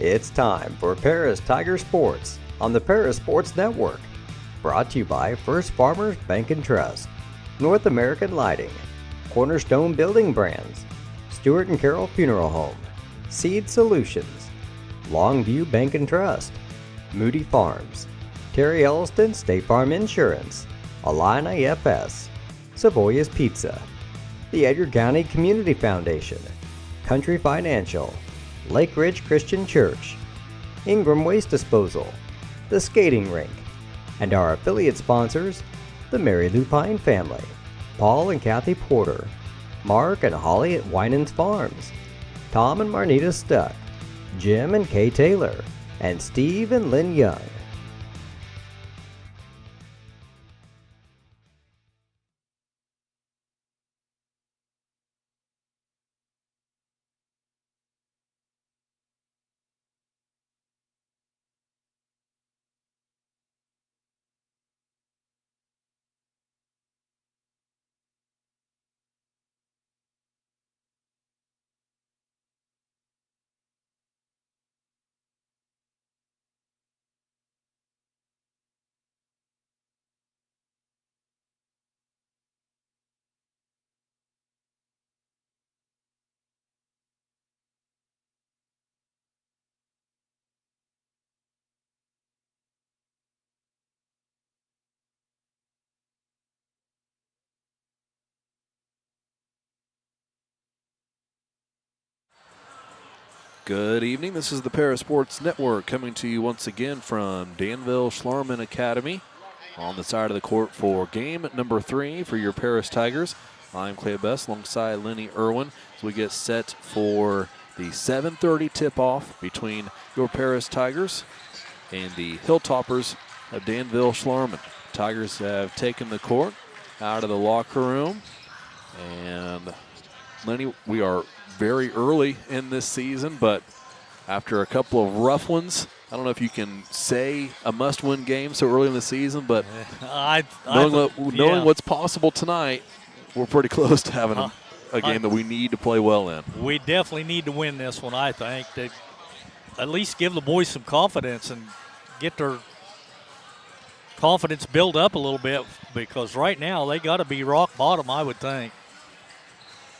It's time for Paris Tiger Sports on the Paris Sports Network. Brought to you by First Farmers Bank and Trust, North American Lighting, Cornerstone Building Brands, Stewart & Carroll Funeral Home, Seed Solutions, Longview Bank and Trust, Moody Farms, Terry Elliston State Farm Insurance, Alina FS, Savoy's Pizza, the Edgar County Community Foundation, Country Financial, Lake Ridge Christian Church, Ingram Waste Disposal, the Skating Rink, and our affiliate sponsors, the Mary Lupine family, Paul and Kathy Porter, Mark and Holly at Winans Farms, Tom and Marnita Stuck, Jim and Kay Taylor, and Steve and Lynn Young. Good evening. This is the Paris Sports Network coming to you once again from Danville Schlarman Academy on the side of the court for game number 3 for your Paris Tigers. I'm Clay Best alongside Lenny Irwin as we get set for the 7:30 tip-off between your Paris Tigers and the Hilltoppers of Danville Schlarman. Tigers have taken the court out of the locker room, and Lenny, we are very early in this season, but after a couple of rough ones, I don't know if you can say a must-win game so early in the season, but knowing what's possible tonight, we're pretty close to having a game that we need to play well in. We definitely need to win this one, I think, to at least give the boys some confidence and get their confidence build up a little bit, because right now they got to be rock bottom, I would think.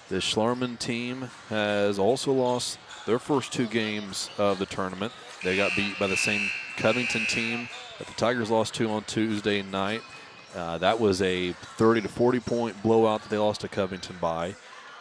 The Schlarman team has also lost their first 2 games of the tournament. They got beat by the same Covington team that the Tigers lost to on Tuesday night. That was a 30 to 40 point blowout that they lost to Covington by.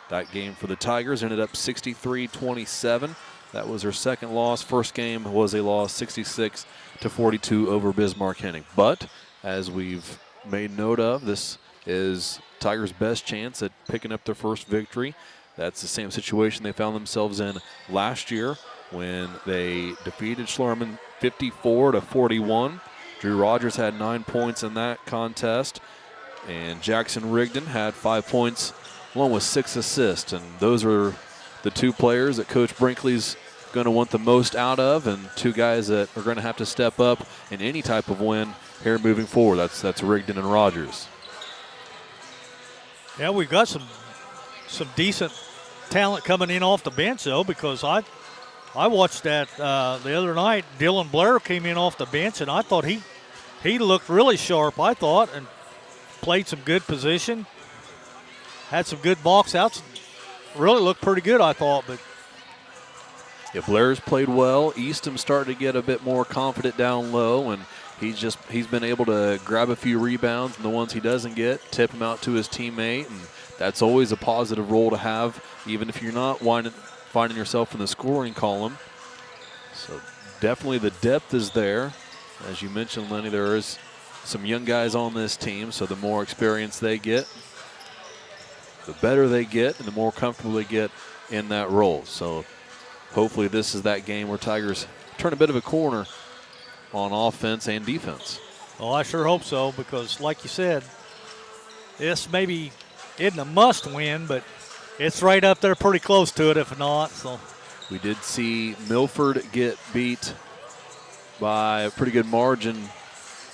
That game for the Tigers ended up 63-27. That was their second loss. First game was a loss 66 to 42 over Bismarck Henning. But as we've made note of, this is Tigers' best chance at picking up their first victory. That's the same situation they found themselves in last year when they defeated Schlarman 54-41. Drew Rogers had 9 points in that contest, and Jackson Rigdon had 5 points along with 6 assists. And those are the 2 players that Coach Brinkley's going to want the most out of, and 2 guys that are going to have to step up in any type of win here moving forward. That's Rigdon and Rogers. Yeah, we've got some decent talent coming in off the bench, though, because I watched that the other night. Dylan Blair came in off the bench, and I thought he looked really sharp, I thought, and played some good position, had some good box outs, really looked pretty good, I thought. But yeah, Blair's played well. Easton started to get a bit more confident down low, and he's been able to grab a few rebounds, and the ones he doesn't get, tip them out to his teammate, and that's always a positive role to have, even if you're not finding yourself in the scoring column. So definitely the depth is there. As you mentioned, Lenny, there is some young guys on this team, so the more experience they get, the better they get, and the more comfortable they get in that role. So hopefully this is that game where Tigers turn a bit of a corner on offense and defense. Well, I sure hope so, because like you said, this maybe isn't a must-win, but it's right up there pretty close to it if not. So we did see Milford get beat by a pretty good margin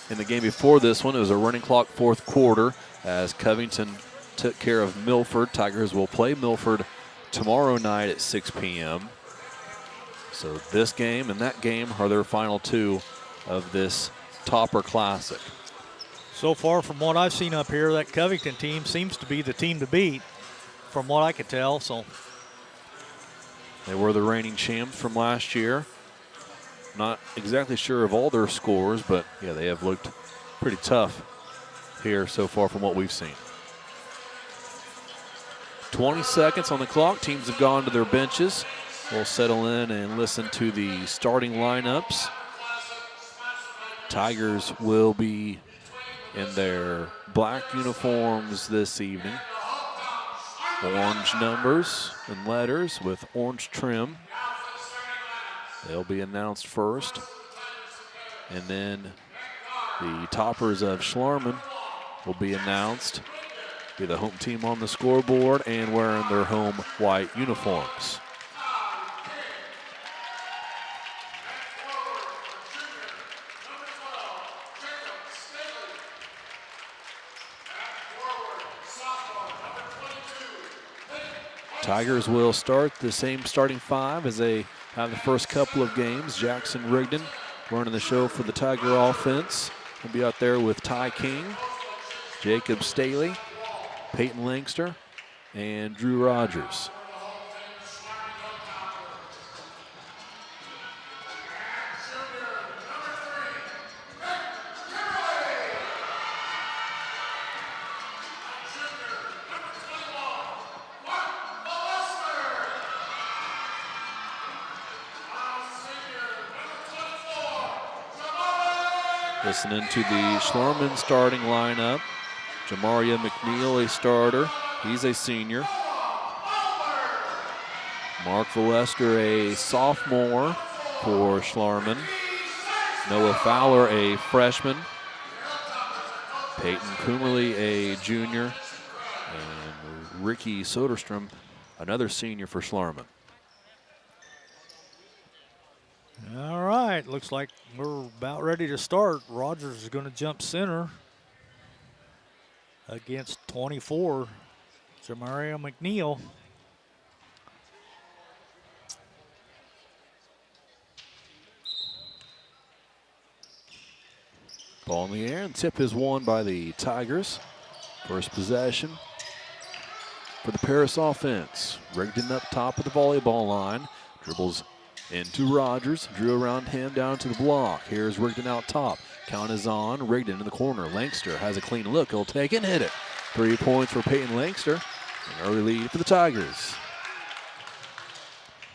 in the game before this one. It was a running clock fourth quarter as Covington took care of Milford. Tigers will play Milford tomorrow night at 6 p.m. So this game and that game are their final two of this Topper Classic. So far from what I've seen up here, that Covington team seems to be the team to beat from what I could tell. So they were the reigning champs from last year. Not exactly sure of all their scores, but yeah, they have looked pretty tough here so far from what we've seen. 20 seconds on the clock. Teams have gone to their benches. We'll settle in and listen to the starting lineups. Tigers will be in their black uniforms this evening. Orange numbers and letters with orange trim. They'll be announced first. And then the Toppers of Schlarman will be announced. Be the home team on the scoreboard and wearing their home white uniforms. Tigers will start the same starting five as they have the first couple of games. Jackson Rigdon running the show for the Tiger offense. He'll be out there with Ty King, Jacob Staley, Peyton Langster, and Drew Rogers. Listening to the Schlarman starting lineup. Jamaria McNeil, a starter. He's a senior. Mark Villester, a sophomore for Schlarman. Noah Fowler, a freshman. Peyton Coomerly, a junior. And Ricky Soderstrom, another senior for Schlarman. all right, looks like we're about ready to start. Rogers is going to jump center against 24, Jamaria McNeil. Ball in the air, and tip is won by the Tigers. First possession for the Paris offense. Rigdon up top of the volleyball line. Dribbles into Rogers. Drew around him down to the block. Here's Rigdon out top. Count is on. Rigdon in the corner. Langster has a clean look. He'll take it and hit it. 3 points for Peyton Langster. An early lead for the Tigers.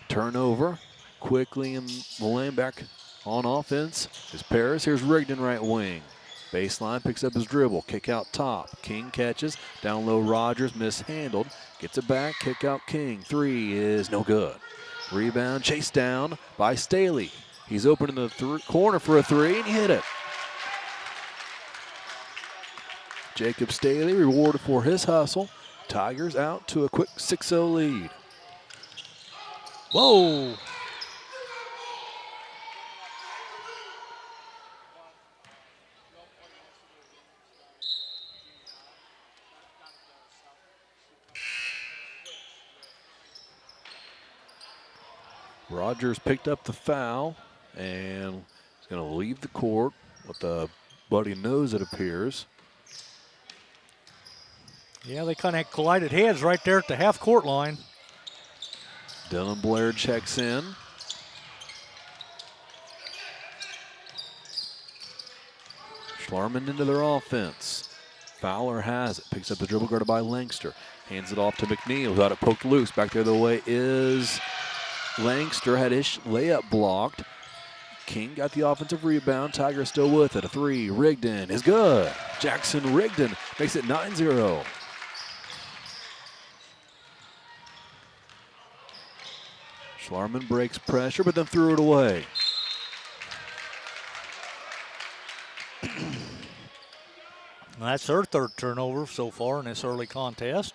Turnover quickly in the lane back on offense is Paris. Here's Rigdon right wing. Baseline, picks up his dribble. Kick out top. King catches. Down low Rogers, mishandled. Gets it back. Kick out King. 3 is no good. Rebound chased down by Staley. He's open in the corner for a 3 and he hit it. Jacob Staley rewarded for his hustle. Tigers out to a quick 6-0 lead. Whoa. Rogers picked up the foul and is going to leave the court with a bloody nose, it appears. Yeah, they kind of collided heads right there at the half-court line. Dylan Blair checks in. Schlarman into their offense. Fowler has it. Picks up the dribble guarded by Langster. Hands it off to McNeil, who had it poked loose. Back the other way is Langster. Had his layup blocked. King got the offensive rebound. Tiger still with it. A 3. Rigdon is good. Jackson Rigdon makes it 9-0. Schlarman breaks pressure, but then threw it away. That's their third turnover so far in this early contest.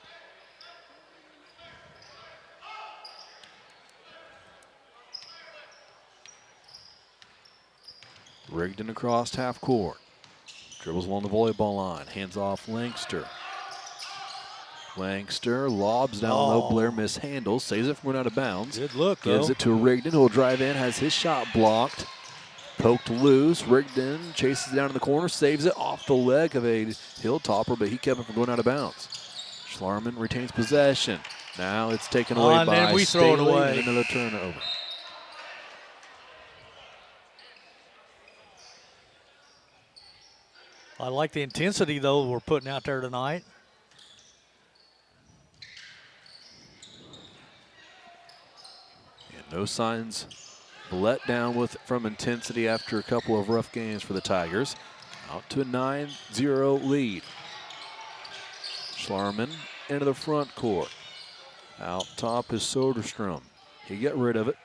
Rigdon across half court. Dribbles along the volleyball line. Hands off Langster. Langster lobs down low. Blair mishandles, saves it from going out of bounds. Good look, Gives it to Rigdon, who will drive in, has his shot blocked. Poked loose. Rigdon chases down in the corner, saves it off the leg of a Hilltopper, but he kept it from going out of bounds. Schlarman retains possession. Now it's taken away and by then we throw it Staley, away. and another turnover. I like the intensity, though, we're putting out there tonight. And no signs of letdown from intensity after a couple of rough games for the Tigers. Out to a 9-0 lead. Schlarman into the front court. Out top is Soderstrom. He got rid of it.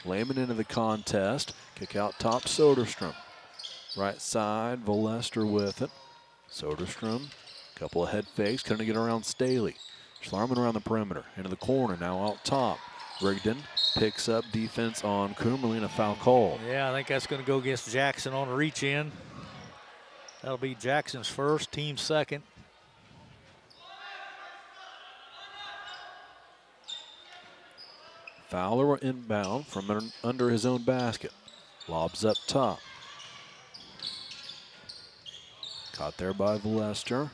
Lehman into the contest. Kick out top, Soderstrom. Right side, Volester with it. Soderstrom, couple of head fakes, couldn't get around Staley. Schlarman around the perimeter, into the corner, now out top. Rigdon picks up defense on Coomerly and a foul call. Yeah, I think that's going to go against Jackson on a reach in. That'll be Jackson's first, team's second. Fowler inbound from under his own basket. Lobs up top. Caught there by Volester.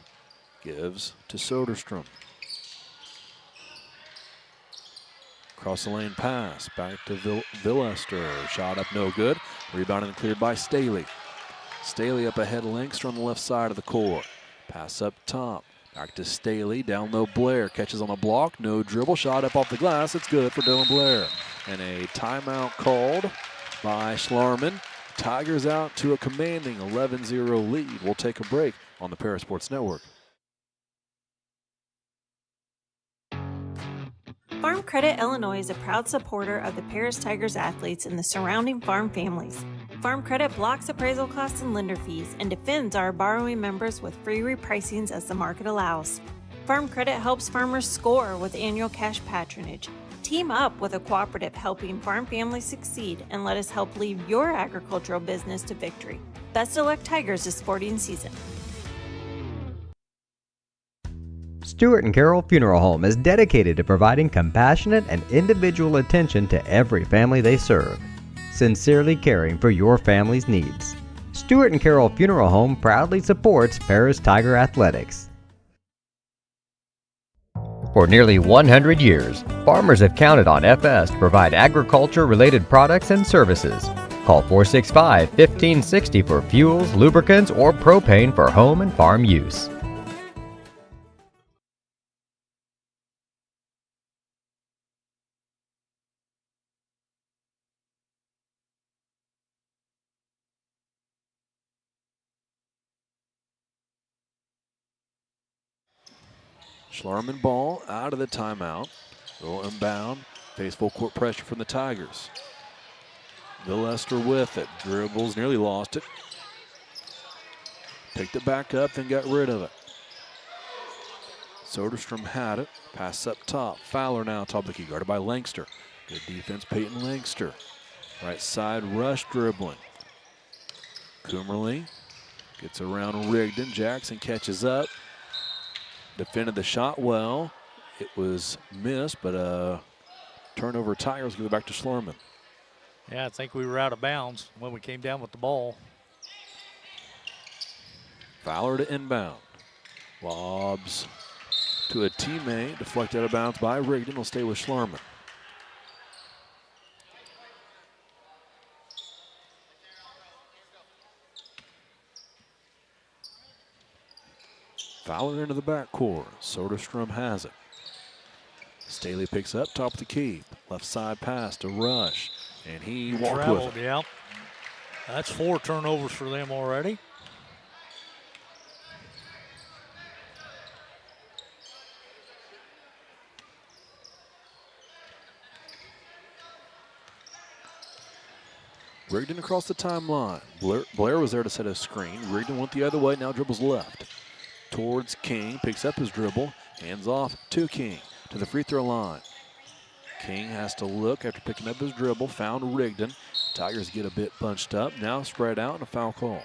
Gives to Soderstrom. Across the lane pass. Back to Volester. Shot up no good. Rebounded and cleared by Staley. Staley up ahead. Langster on the left side of the court. Pass up top. Back to Staley. Down low Blair. Catches on a block. No dribble. Shot up off the glass. It's good for Dylan Blair. And a timeout called by Schlarman. Tigers out to a commanding 11-0 lead. We'll take a break on the Para Sports Network. Farm Credit Illinois is a proud supporter of the Paris Tigers athletes and the surrounding farm families. Farm Credit blocks appraisal costs and lender fees and defends our borrowing members with free repricings as the market allows. Farm Credit helps farmers score with annual cash patronage. Team up with a cooperative helping farm families succeed and let us help lead your agricultural business to victory. Best of luck, Tigers, this sporting season. Stewart & Carroll Funeral Home is dedicated to providing compassionate and individual attention to every family they serve, sincerely caring for your family's needs. Stewart & Carroll Funeral Home proudly supports Paris Tiger Athletics. For nearly 100 years, farmers have counted on FS to provide agriculture-related products and services. Call 465-1560 for fuels, lubricants, or propane for home and farm use. Schlarman ball out of the timeout. Little inbound. Face full court pressure from the Tigers. Volester with it. Dribbles, nearly lost it. Picked it back up, then got rid of it. Soderstrom had it. Pass up top. Fowler now top of the key, guarded by Langster. Good defense, Peyton Langster. Right side rush dribbling. Coomerly gets around Rigdon. Jackson catches up. Defended the shot well. It was missed, but turnover. Tigers go back to Schlarman. Yeah, I think we were out of bounds when we came down with the ball. Fowler to inbound. Lobs to a teammate. Deflected out of bounds by Rigdon. Will stay with Schlarman. Fowler into the backcourt. Soderstrom has it. Staley picks up top of the key. Left side pass to Rush. And he walked with it. Yeah. That's 4 turnovers for them already. Rigdon across the timeline. Blair was there to set a screen. Rigdon went the other way, now dribbles left. Towards King, picks up his dribble, hands off to King, to the free throw line. King has to look after picking up his dribble, found Rigdon. Tigers get a bit bunched up, now spread out and a foul call.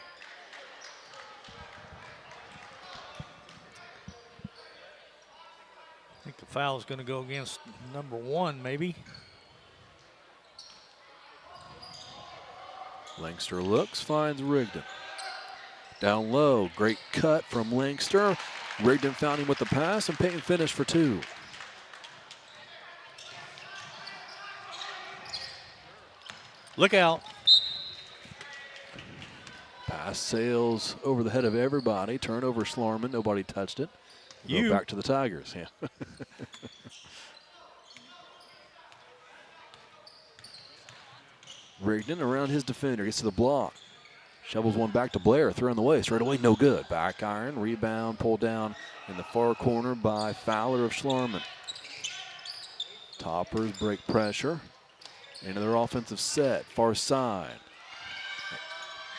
foul is going to go against number 1, maybe. Langston looks, finds Rigdon. Down low, great cut from Langston. Rigdon found him with the pass, and Payton finished for 2. Look out. Pass sails over the head of everybody. Turnover, Schlarman. Nobody touched it. Go back to the Tigers. Yeah. Rigdon around his defender. Gets to the block. Shovels one back to Blair. Throw in the way. Straight away, no good. Back iron. Rebound. Pulled down in the far corner by Fowler of Schlarman. Toppers break pressure. Into their offensive set. Far side.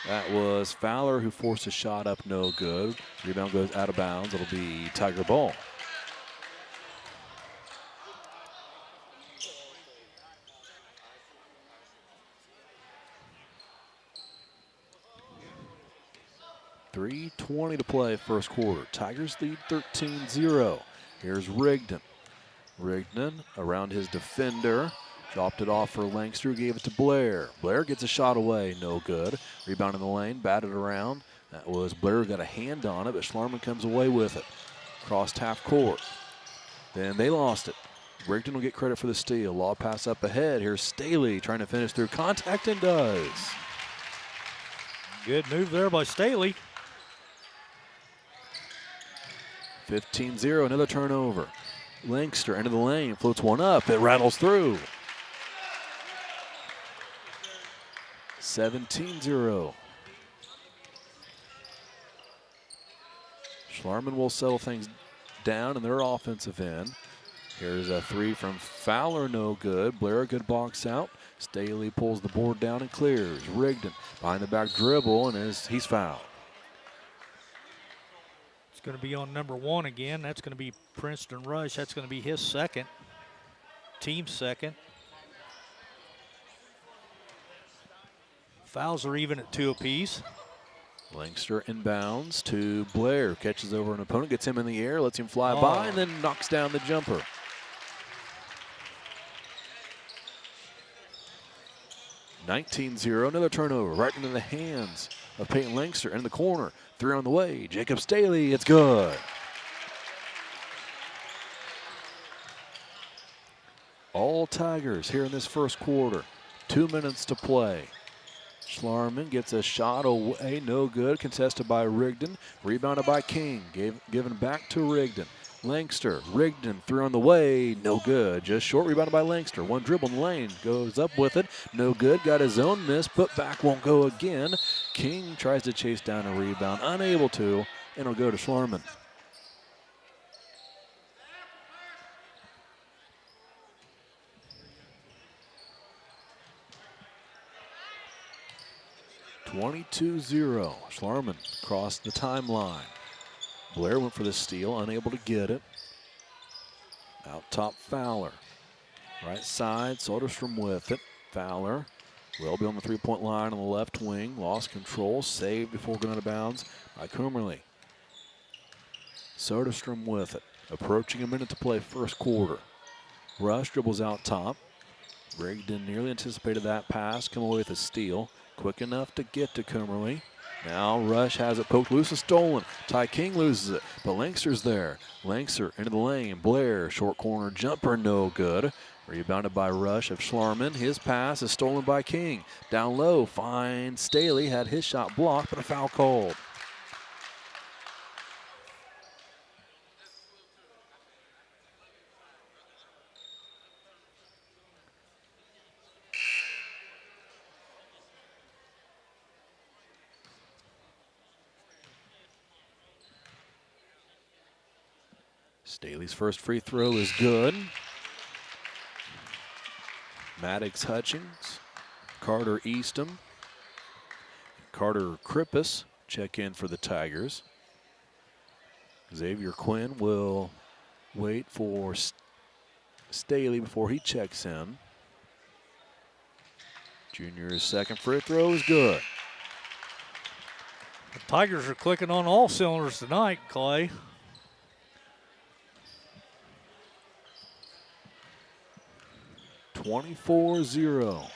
That was Fowler who forced a shot up, no good. Rebound goes out of bounds. It'll be Tiger ball. .320 to play first quarter. Tigers lead 13-0. Here's Rigdon. Rigdon around his defender. Dropped it off for Langston, gave it to Blair. Blair gets a shot away, no good. Rebound in the lane, batted around. That was Blair, got a hand on it, but Schlarman comes away with it. Crossed half court. Then they lost it. Rigdon will get credit for the steal. Law pass up ahead. Here's Staley trying to finish through contact and does. Good move there by Staley. 15-0, another turnover. Langston into the lane, floats one up, it rattles through. 17-0. Schlarman will settle things down in their offensive end. Here's a 3 from Fowler, no good. Blair, a good box out. Staley pulls the board down and clears. Rigdon behind the back dribble, and he's fouled. It's going to be on number 1 again. That's going to be Princeton Rush. That's going to be his second, team second. Fouls are even at 2 apiece. Langston inbounds to Blair. Catches over an opponent, gets him in the air, lets him fly by, and then knocks down the jumper. (19-0). Another turnover right into the hands of Peyton Langston in the corner. 3 on the way. Jacob Staley, it's good. All Tigers here in this first quarter. 2 minutes to play. Schlarman gets a shot away, no good. Contested by Rigdon. Rebounded by King. Given back to Rigdon. Rigdon threw on the way, no good. Just short, rebounded by Langston. One dribble in the lane, goes up with it, no good. Got his own miss, put back, won't go again. King tries to chase down a rebound, unable to, and it'll go to Schlarman. (22-0). Schlarman crossed the timeline. Blair went for the steal, unable to get it. Out top, Fowler. Right side, Soderstrom with it. Fowler will be on the three-point line on the left wing. Lost control, saved before going out of bounds by Coomerly. Soderstrom with it. Approaching a minute to play first quarter. Rush dribbles out top. Rigdon nearly anticipated that pass, come away with a steal. Quick enough to get to Coomerly. Now Rush has it poked loose and stolen. Ty King loses it, but Langston's there. Langston into the lane. Blair, short corner jumper, no good. Rebounded by Rush of Schlarman. His pass is stolen by King. Down low, finds Staley, had his shot blocked, but a foul called. Staley's first free throw is good. Maddox Hutchings, Carter Eastham, Carter Krippus check in for the Tigers. Xavier Quinn will wait for Staley before he checks in. Junior's second free throw is good. The Tigers are clicking on all cylinders tonight, Clay. 24-0.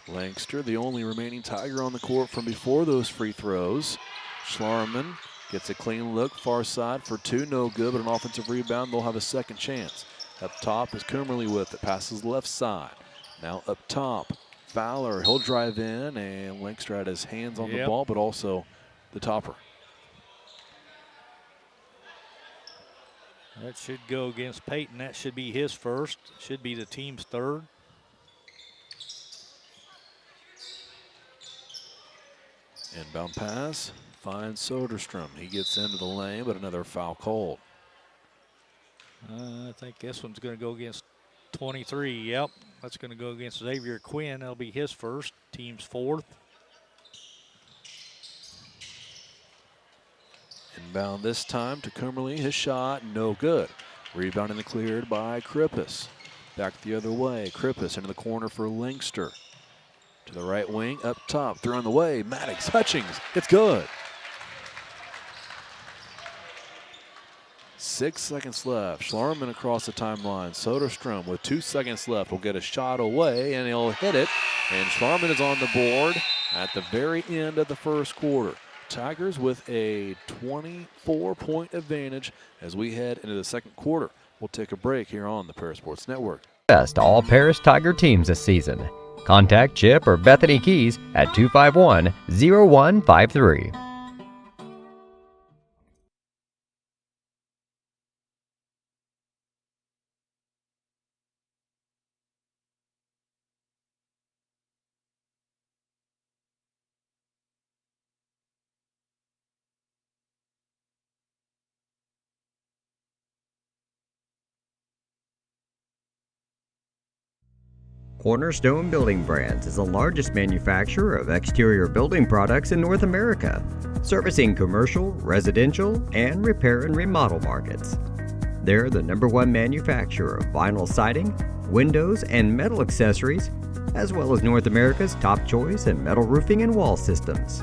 Lankster, the only remaining Tiger on the court from before those free throws. Schlarman gets a clean look, far side for two, no good, but an offensive rebound. They'll have a second chance. Up top is Coomerly with it, passes left side. Now up top, Fowler, he'll drive in, and Lankster had his hands on the ball, but also the topper. That should go against Peyton. That should be his first. Should be the team's third. Inbound pass finds Soderstrom. He gets into the lane, but another foul called. I think this one's going to go against 23. Yep, that's going to go against Xavier Quinn. That'll be his first, team's fourth. Inbound this time to Coomerly. His shot, no good. Rebound in the cleared by Krippus. Back the other way. Krippus into the corner for Lankster. To the right wing, up top, through on the way. Maddox, Hutchings, it's good. 6 seconds left. Schlarman across the timeline. Soderstrom with 2 seconds left will get a shot away, and he'll hit it. And Schlarman is on the board at the very end of the first quarter. Tigers with a 24-point advantage as we head into the second quarter. We'll take a break here on the Paris Sports Network. Best all Paris Tiger teams this season. Contact Chip or Bethany Keys at 251-0153. Cornerstone Building Brands is the largest manufacturer of exterior building products in North America, servicing commercial, residential, and repair and remodel markets. They're the #1 manufacturer of vinyl siding, windows, and metal accessories, as well as North America's top choice in metal roofing and wall systems.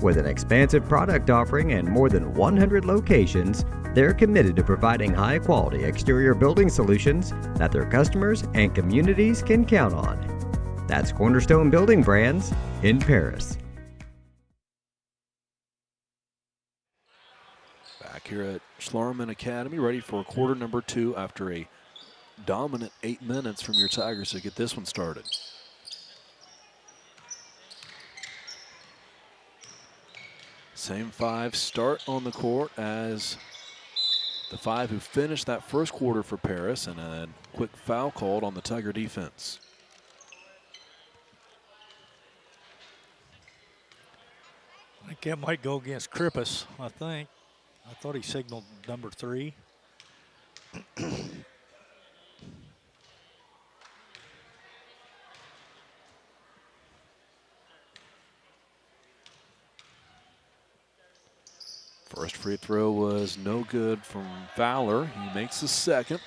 With an expansive product offering and more than 100 locations, they're committed to providing high-quality exterior building solutions that their customers and communities can count on. That's Cornerstone Building Brands in Paris. Back here at Schlarman Academy, ready for quarter number 2 after a dominant 8 minutes from your Tigers to get this one started. Same 5 start on the court as the 5 who finished that first quarter for Paris, and a quick foul called on the Tiger defense. I think that might go against Krippus, I think. I thought he signaled number 3. First free throw was no good from Fowler. He makes the second.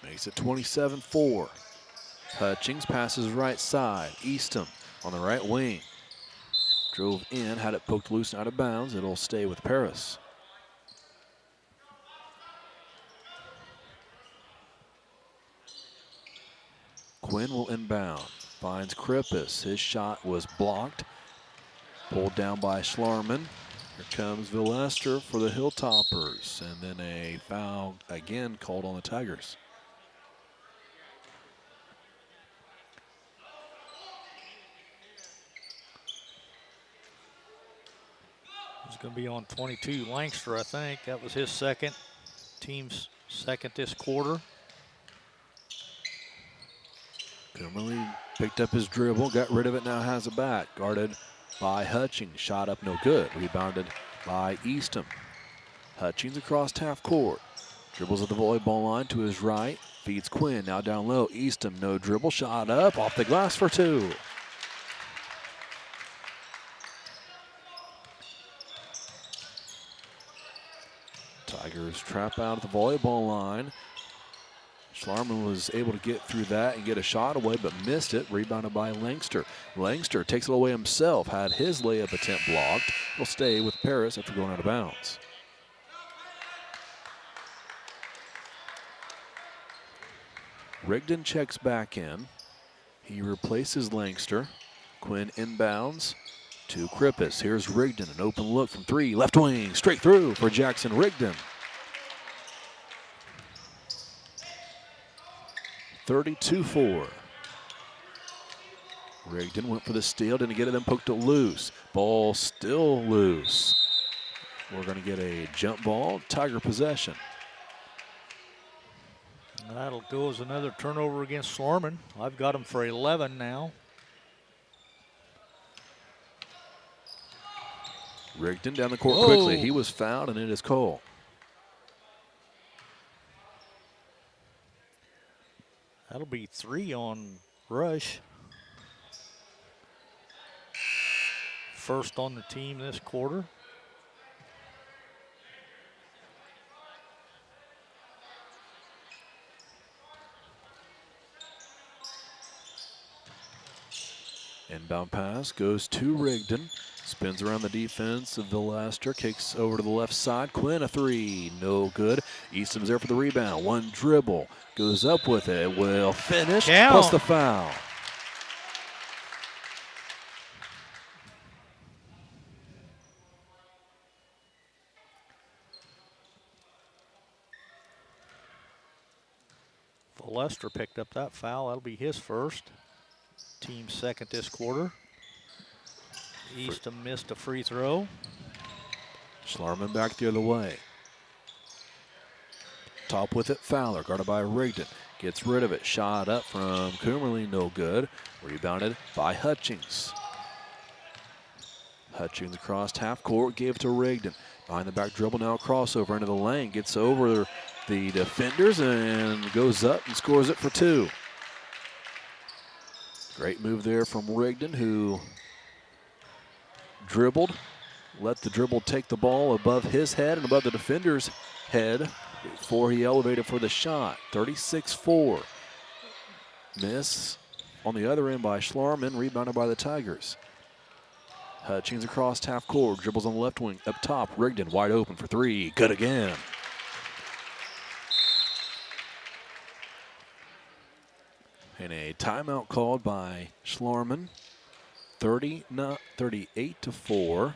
Makes it 27-4. Hutchings passes right side. Eastham on the right wing. Drove in, had it poked loose and out of bounds. It'll stay with Paris. Quinn will inbound. Finds Krippus. His shot was blocked. Pulled down by Schlarman. Here comes Villester for the Hilltoppers. And then a foul again called on the Tigers. It's going to be on 22, Lankster, I think. That was his second. Team's second this quarter. Coomerly picked up his dribble, got rid of it, now has it back. Guarded by Hutchings, shot up no good. Rebounded by Eastham. Hutchings across half court. Dribbles at the volleyball line to his right. Feeds Quinn, now down low. Eastham, no dribble, shot up, off the glass for 2. Tigers trap out at the volleyball line. Schlarman was able to get through that and get a shot away, but missed it. Rebounded by Lankster. Lankster takes it away himself, had his layup attempt blocked. He'll stay with Paris after going out of bounds. Rigdon checks back in. He replaces Langster. Quinn inbounds to Krippus. Here's Rigdon, an open look from 3, left wing, straight through for Jackson Rigdon. 32-4. Rigdon went for the steal, didn't get it, then poked it loose. Ball still loose. We're going to get a jump ball, Tiger possession. That'll go as another turnover against Schlarman. I've got him for 11 now. Rigdon down the court quickly. He was fouled, and it is called. That'll be 3 on Rush. First on the team this quarter. Inbound pass goes to Rigdon. Spins around the defense of Villester. Kicks over to the left side. Quinn, a 3. No good. Easton's there for the rebound. One dribble. Goes up with it. Will finish. Count. Plus the foul. Villester picked up that foul. That'll be his first. Team second this quarter. Easton missed a free throw. Schlarman back the other way. Top with it, Fowler, guarded by Rigdon. Gets rid of it. Shot up from Coomerly, no good. Rebounded by Hutchings. Hutchings across half court, gave it to Rigdon. Behind the back dribble, now a crossover into the lane. Gets over the defenders and goes up and scores it for 2. Great move there from Rigdon, who dribbled, let the dribble take the ball above his head and above the defender's head before he elevated for the shot. 36-4. Miss on the other end by Schlarman, rebounded by the Tigers. Hutchings across half court, dribbles on the left wing, up top. Rigdon wide open for 3, good again. And a timeout called by Schlarman. 38-4.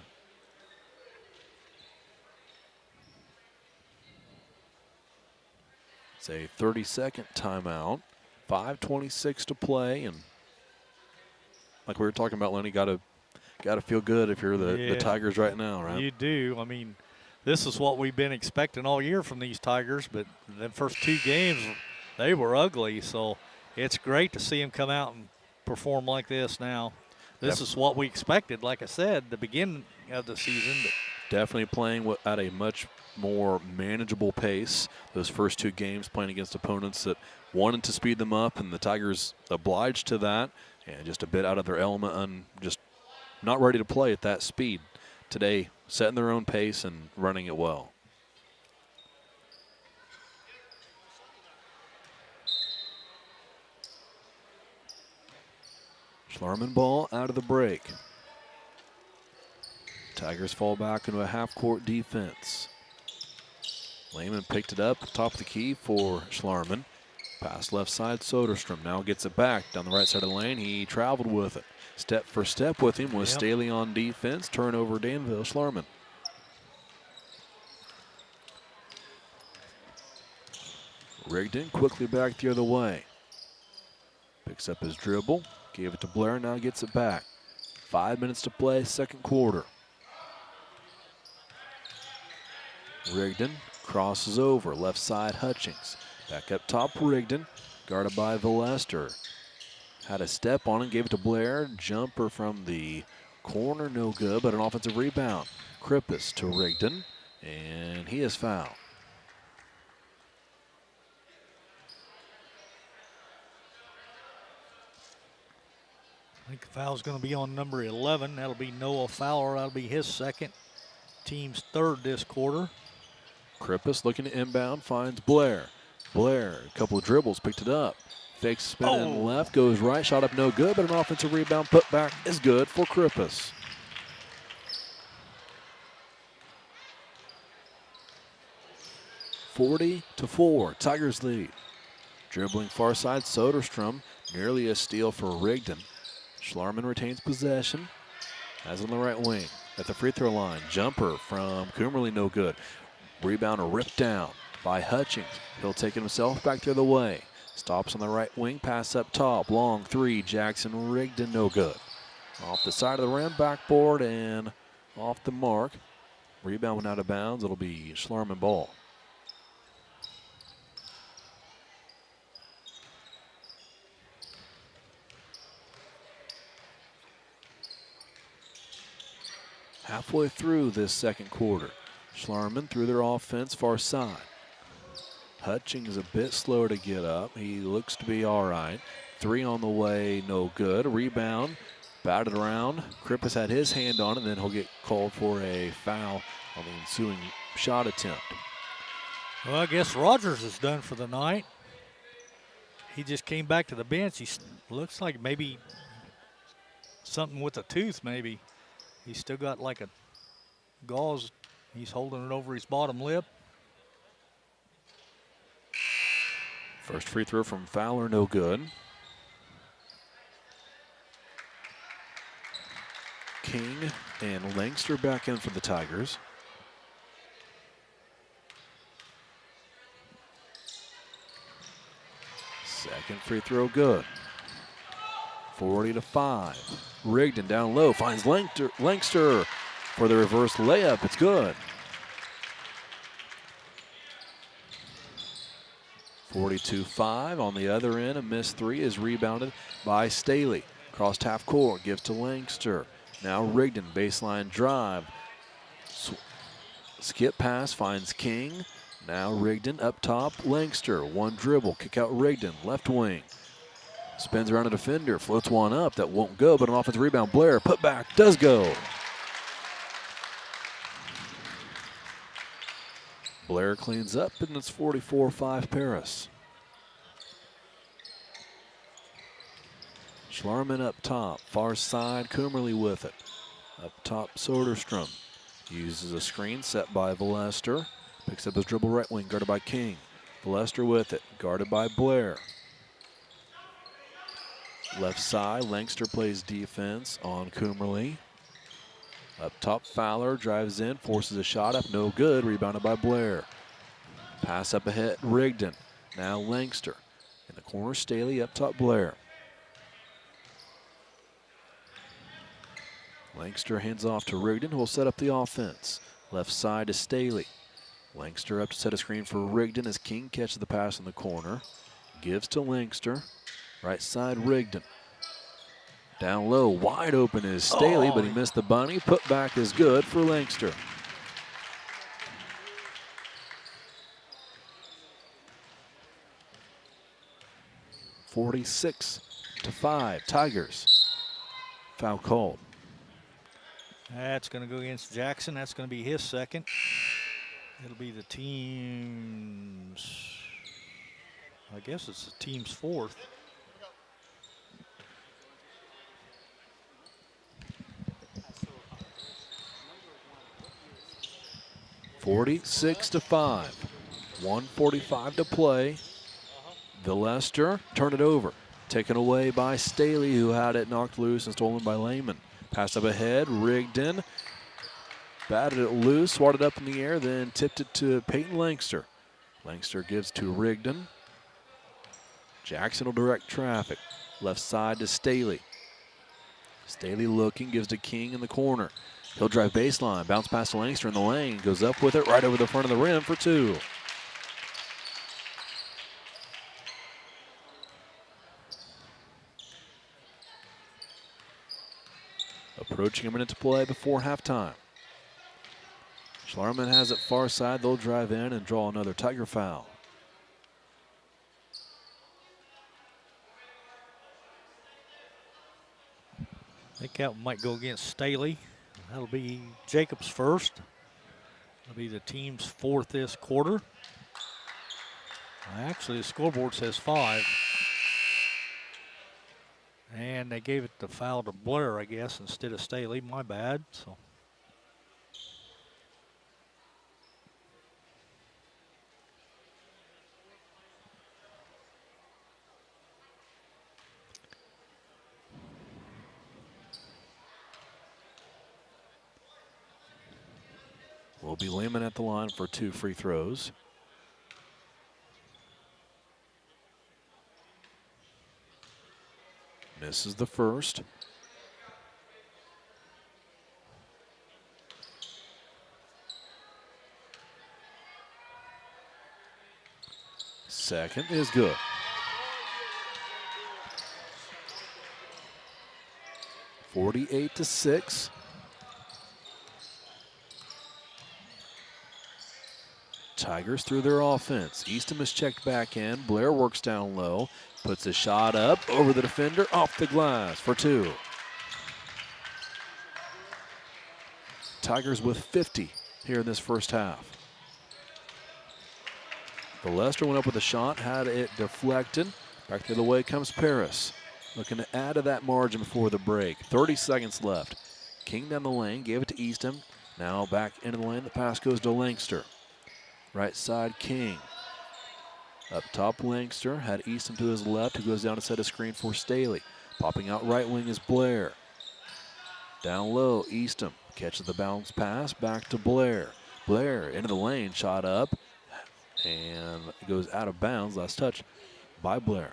It's a 30-second timeout. 5:26 to play, and like we were talking about, Lenny, got to feel good if you're the Tigers right now, right? You do. I mean, this is what we've been expecting all year from these Tigers, but the first 2 games, they were ugly, so it's great to see them come out and perform like this now. This is what we expected, like I said, the beginning of the season. But definitely playing at a much more manageable pace. Those first 2 games playing against opponents that wanted to speed them up, and the Tigers obliged to that, and just a bit out of their element and just not ready to play at that speed. Today, setting their own pace and running it well. Schlarman ball out of the break. Tigers fall back into a half-court defense. Lehman picked it up, top of the key for Schlarman. Pass left side, Soderstrom now gets it back down the right side of the lane. He traveled with it. Step for step with him was Staley on defense. Turnover, Danville, Schlarman. Rigdon quickly back the other way. Picks up his dribble. Gave it to Blair, now gets it back. 5 minutes to play, second quarter. Rigdon crosses over, left side Hutchings. Back up top, Rigdon, guarded by Villester. Had a step on it, gave it to Blair. Jumper from the corner, no good, but an offensive rebound. Krippus to Rigdon, and he is fouled. I think the foul's going to be on number 11. That'll be Noah Fowler. That'll be his second. Team's third this quarter. Krippus looking to inbound, finds Blair. Blair, a couple of dribbles, picked it up. Fake spin and left, goes right, shot up no good, but an offensive rebound put back is good for Krippus. (40-4), Tigers lead. Dribbling far side, Soderstrom. Nearly a steal for Rigdon. Schlarman retains possession. Has on the right wing. At the free throw line. Jumper from Coomerly, no good. Rebound ripped down by Hutchings. He'll take it himself back the other way. Stops on the right wing, pass up top. Long three, Jackson Rigdon, no good. Off the side of the rim, backboard, and off the mark. Rebound went out of bounds. It'll be Schlarman ball. Halfway through this second quarter. Schlarman through their offense, far side. Hutchings a bit slow to get up. He looks to be all right. Three on the way, no good. Rebound, batted around. Krippus had his hand on it, then he'll get called for a foul on the ensuing shot attempt. Well, I guess Rogers is done for the night. He just came back to the bench. He looks like maybe something with a tooth, maybe. He's still got like a gauze. He's holding it over his bottom lip. First free throw from Fowler, no good. King and Langster back in for the Tigers. Second free throw good. 40-5. Rigdon down low, finds Langster for the reverse layup. It's good. 42-5 on the other end. A missed three is rebounded by Staley. Crossed half court, gives to Langster. Now Rigdon, baseline drive. Skip pass, finds King. Now Rigdon up top, Langster. One dribble, kick out Rigdon, left wing. Spins around a defender, floats one up. That won't go, but an offensive rebound. Blair, put back, does go. Blair cleans up, and it's 44-5 Paris. Schlarman up top, far side, Coomerly with it. Up top, Soderstrom uses a screen set by Valester. Picks up his dribble right wing, guarded by King. Valester with it, guarded by Blair. Left side, Langster plays defense on Coomerly. Up top, Fowler drives in, forces a shot up, no good, rebounded by Blair. Pass up ahead, Rigdon. Now Langster. In the corner, Staley, up top, Blair. Langster hands off to Rigdon, who will set up the offense. Left side to Staley. Langster up to set a screen for Rigdon as King catches the pass in the corner. Gives to Langster. Right side, Rigdon. Down low, wide open is Staley, but he missed the bunny. Put back is good for Langster. (46-5) Tigers. Foul called. That's going to go against Jackson. That's going to be his second. It'll be the team's, I guess it's the team's fourth. 46-5. 1:45 to play. Valester turned it over. Taken away by Staley, who had it knocked loose and stolen by Lehman. Pass up ahead, Rigdon. Batted it loose, swatted up in the air, then tipped it to Peyton Langster. Langster gives to Rigdon. Jackson will direct traffic. Left side to Staley. Staley looking, gives to King in the corner. He'll drive baseline, bounce past Langster in the lane, goes up with it right over the front of the rim for two. Approaching a minute to play before halftime. Schlarman has it far side. They'll drive in and draw another Tiger foul. I think that might go against Staley. That'll be Jacobs' first. That'll be the team's fourth this quarter. Actually, the scoreboard says 5. And they gave it the foul to Blair, I guess, instead of Staley. My bad. So. will be Lehman at the line for 2 free throws. Misses the first. Second is good. (48-6). Tigers through their offense. Eastham is checked back in. Blair works down low. Puts a shot up over the defender, off the glass for 2. Tigers with 50 here in this first half. The Leicester went up with a shot, had it deflected. Back the other way comes Paris. Looking to add to that margin before the break. 30 seconds left. King down the lane, gave it to Eastham. Now back into the lane, the pass goes to Lankster. Right side, King. Up top, Lankster had Eastham to his left, who goes down to set a screen for Staley. Popping out right wing is Blair. Down low, Eastham catches the bounce pass, back to Blair. Blair into the lane, shot up, and it goes out of bounds. Last touch by Blair.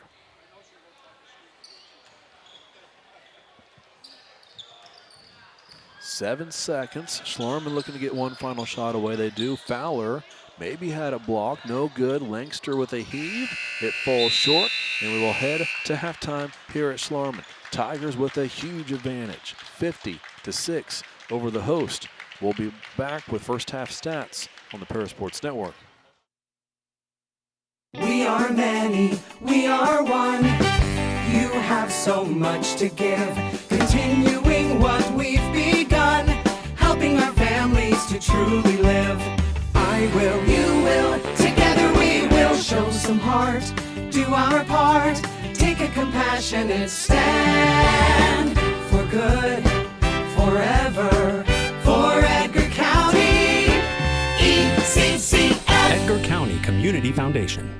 Seven seconds. Schlarman looking to get one final shot away. They do. Fowler maybe had it blocked. No good. Lankster with a heave. It falls short, and we will head to halftime here at Schlarman. Tigers with a huge advantage, 50-6 over the host. We'll be back with first half stats on the Paris Sports Network. We are many, we are one. You have so much to give, continuing what we've begun, helping our families to truly live. I will, you will, together we will show some heart, do our part, take a compassionate stand for good, forever, for Edgar County, ECCF. Edgar County Community Foundation.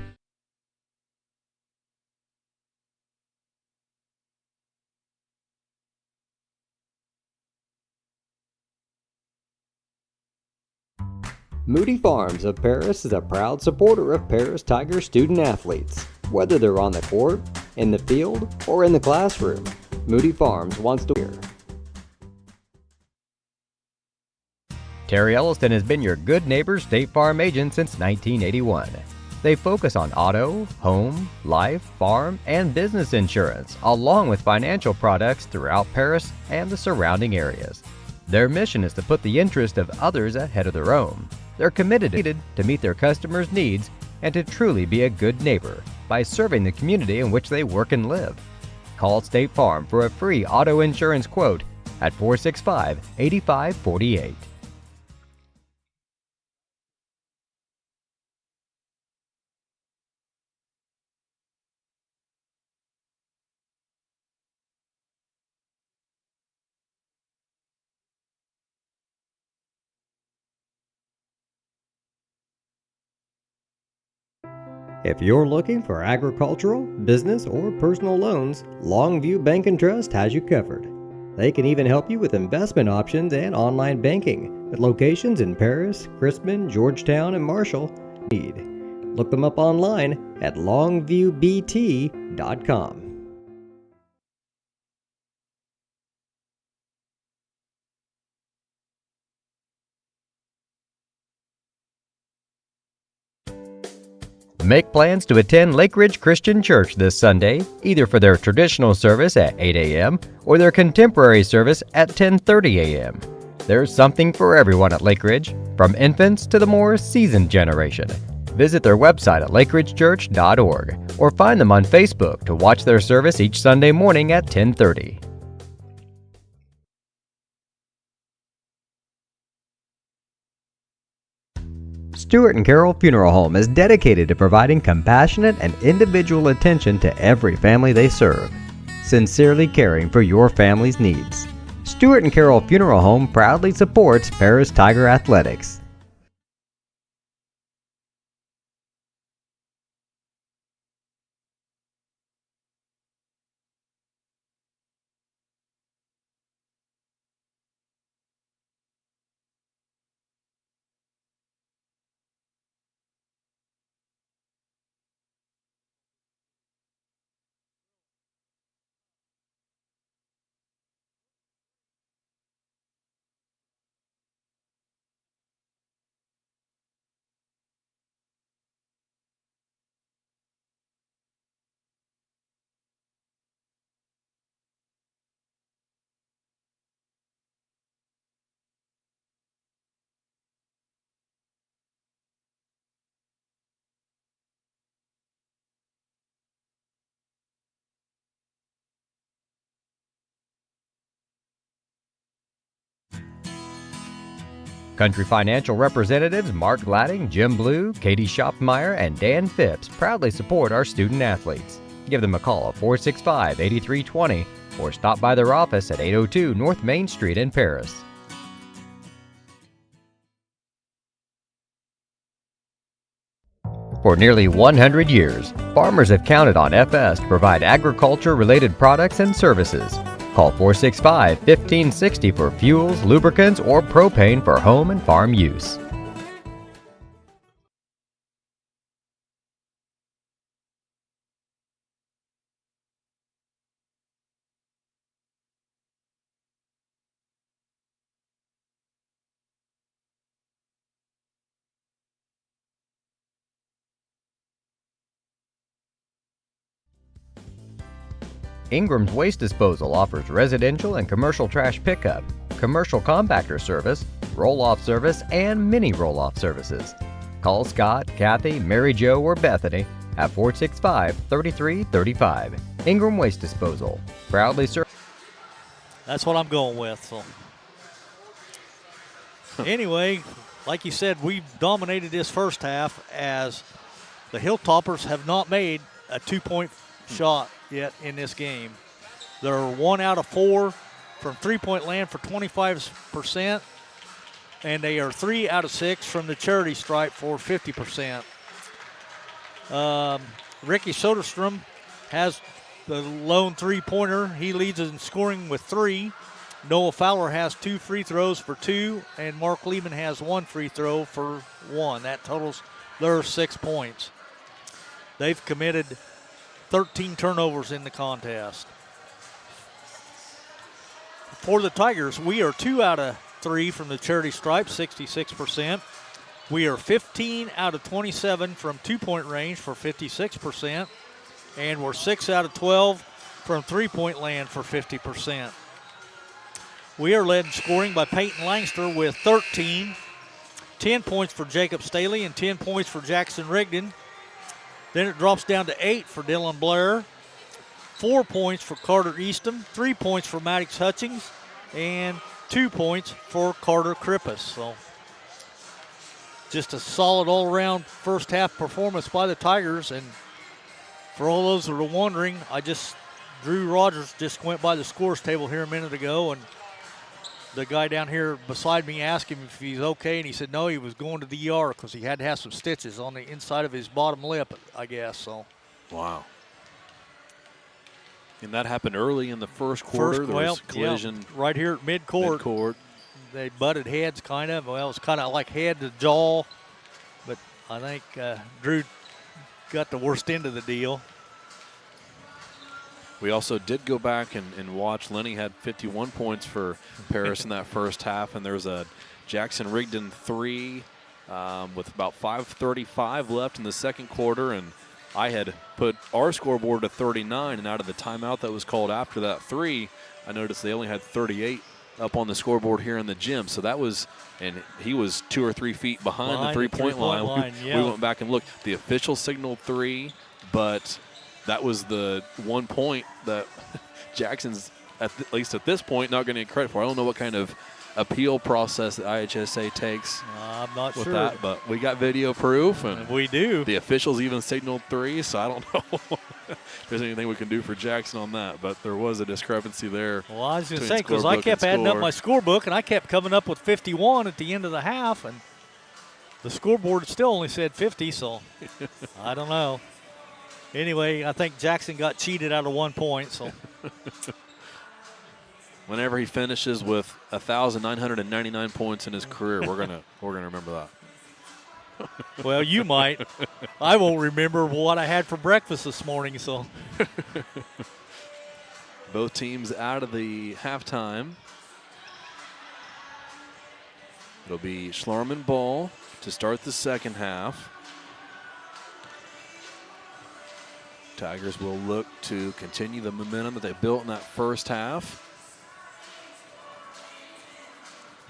Moody Farms of Paris is a proud supporter of Paris Tiger student athletes. Whether they're on the court, in the field, or in the classroom, Moody Farms wants to hear. Terry Elliston has been your good neighbor State Farm agent since 1981. They focus on auto, home, life, farm, and business insurance, along with financial products throughout Paris and the surrounding areas. Their mission is to put the interest of others ahead of their own. They're committed to meet their customers' needs and to truly be a good neighbor by serving the community in which they work and live. Call State Farm for a free auto insurance quote at 465-8548. If you're looking for agricultural, business, or personal loans, Longview Bank and Trust has you covered. They can even help you with investment options and online banking at locations in Paris, Crispin, Georgetown, and Marshall. Look them up online at longviewbt.com. Make plans to attend Lake Ridge Christian Church this Sunday, either for their traditional service at 8 a.m. or their contemporary service at 10:30 a.m. There's something for everyone at Lake Ridge, from infants to the more seasoned generation. Visit their website at lakeridgechurch.org or find them on Facebook to watch their service each Sunday morning at 10:30. Stewart and Carroll Funeral Home is dedicated to providing compassionate and individual attention to every family they serve, sincerely caring for your family's needs. Stewart and Carroll Funeral Home proudly supports Paris Tiger Athletics. Country Financial representatives Mark Gladding, Jim Blue, Katie Schopmeyer, and Dan Phipps proudly support our student athletes. Give them a call at 465-8320 or stop by their office at 802 North Main Street in Paris. For nearly 100 years, farmers have counted on FS to provide agriculture-related products and services. Call 465-1560 for fuels, lubricants, or propane for home and farm use. Ingram's Waste Disposal offers residential and commercial trash pickup, commercial compactor service, roll-off service, and mini roll-off services. Call Scott, Kathy, Mary Jo, or Bethany at 465-3335. Ingram Waste Disposal, proudly serve. That's what I'm going with. So, anyway, like you said, we've dominated this first half as the Hilltoppers have not made a two-point shot yet in this game. They're 1 out of 4 from three-point land for 25%, and they are 3 out of 6 from the charity stripe for 50%. Ricky Soderstrom has the lone three-pointer. He leads in scoring with 3. Noah Fowler has 2 free throws for 2, and Mark Lehman has 1 free throw for 1. That totals their 6 points. They've committed 13 turnovers in the contest. For the Tigers, we are 2 out of 3 from the charity stripe, 66%. We are 15 out of 27 from two-point range for 56%. And we're 6 out of 12 from three-point land for 50%. We are led in scoring by Peyton Langster with 13. 10 points for Jacob Staley and 10 points for Jackson Rigdon. Then it drops down to 8 for Dylan Blair, 4 points for Carter Easton, 3 points for Maddox Hutchings, and 2 points for Carter Krippus. So just a solid all-around first half performance by the Tigers. And for all those that are wondering, Drew Rogers just went by the scores table here a minute ago, and the guy down here beside me asked him if he's okay, and he said no, he was going to the ER because he had to have some stitches on the inside of his bottom lip, I guess. So, wow. And that happened early in the first quarter. There was a collision right here at midcourt. They butted heads, kind of. Well, it was kind of like head to jaw, but I think Drew got the worst end of the deal. We also did go back and watch. Lenny had 51 points for Paris in that first half, and there's a Jackson Rigdon 3 with about 5:35 left in the second quarter, and I had put our scoreboard to 39, and out of the timeout that was called after that 3, I noticed they only had 38 up on the scoreboard here in the gym. So that was, and he was 2 or 3 feet behind the three-point line. We went back and looked. The official signaled 3, but that was the 1 point that Jackson's, at least at this point, not going to get credit for. I don't know what kind of appeal process that IHSA takes I'm not with sure. that, but we got video proof. And we do. The officials even signaled 3, so I don't know if there's anything we can do for Jackson on that, but there was a discrepancy there. Well, I was going to say, because I kept adding up my scorebook, and I kept coming up with 51 at the end of the half, and the scoreboard still only said 50, so I don't know. Anyway, I think Jackson got cheated out of 1 point. So, whenever he finishes with 1,999 points in his career, we're gonna remember that. Well, you might. I won't remember what I had for breakfast this morning. So, both teams out of the halftime. It'll be Schlarman ball to start the second half. Tigers will look to continue the momentum that they built in that first half.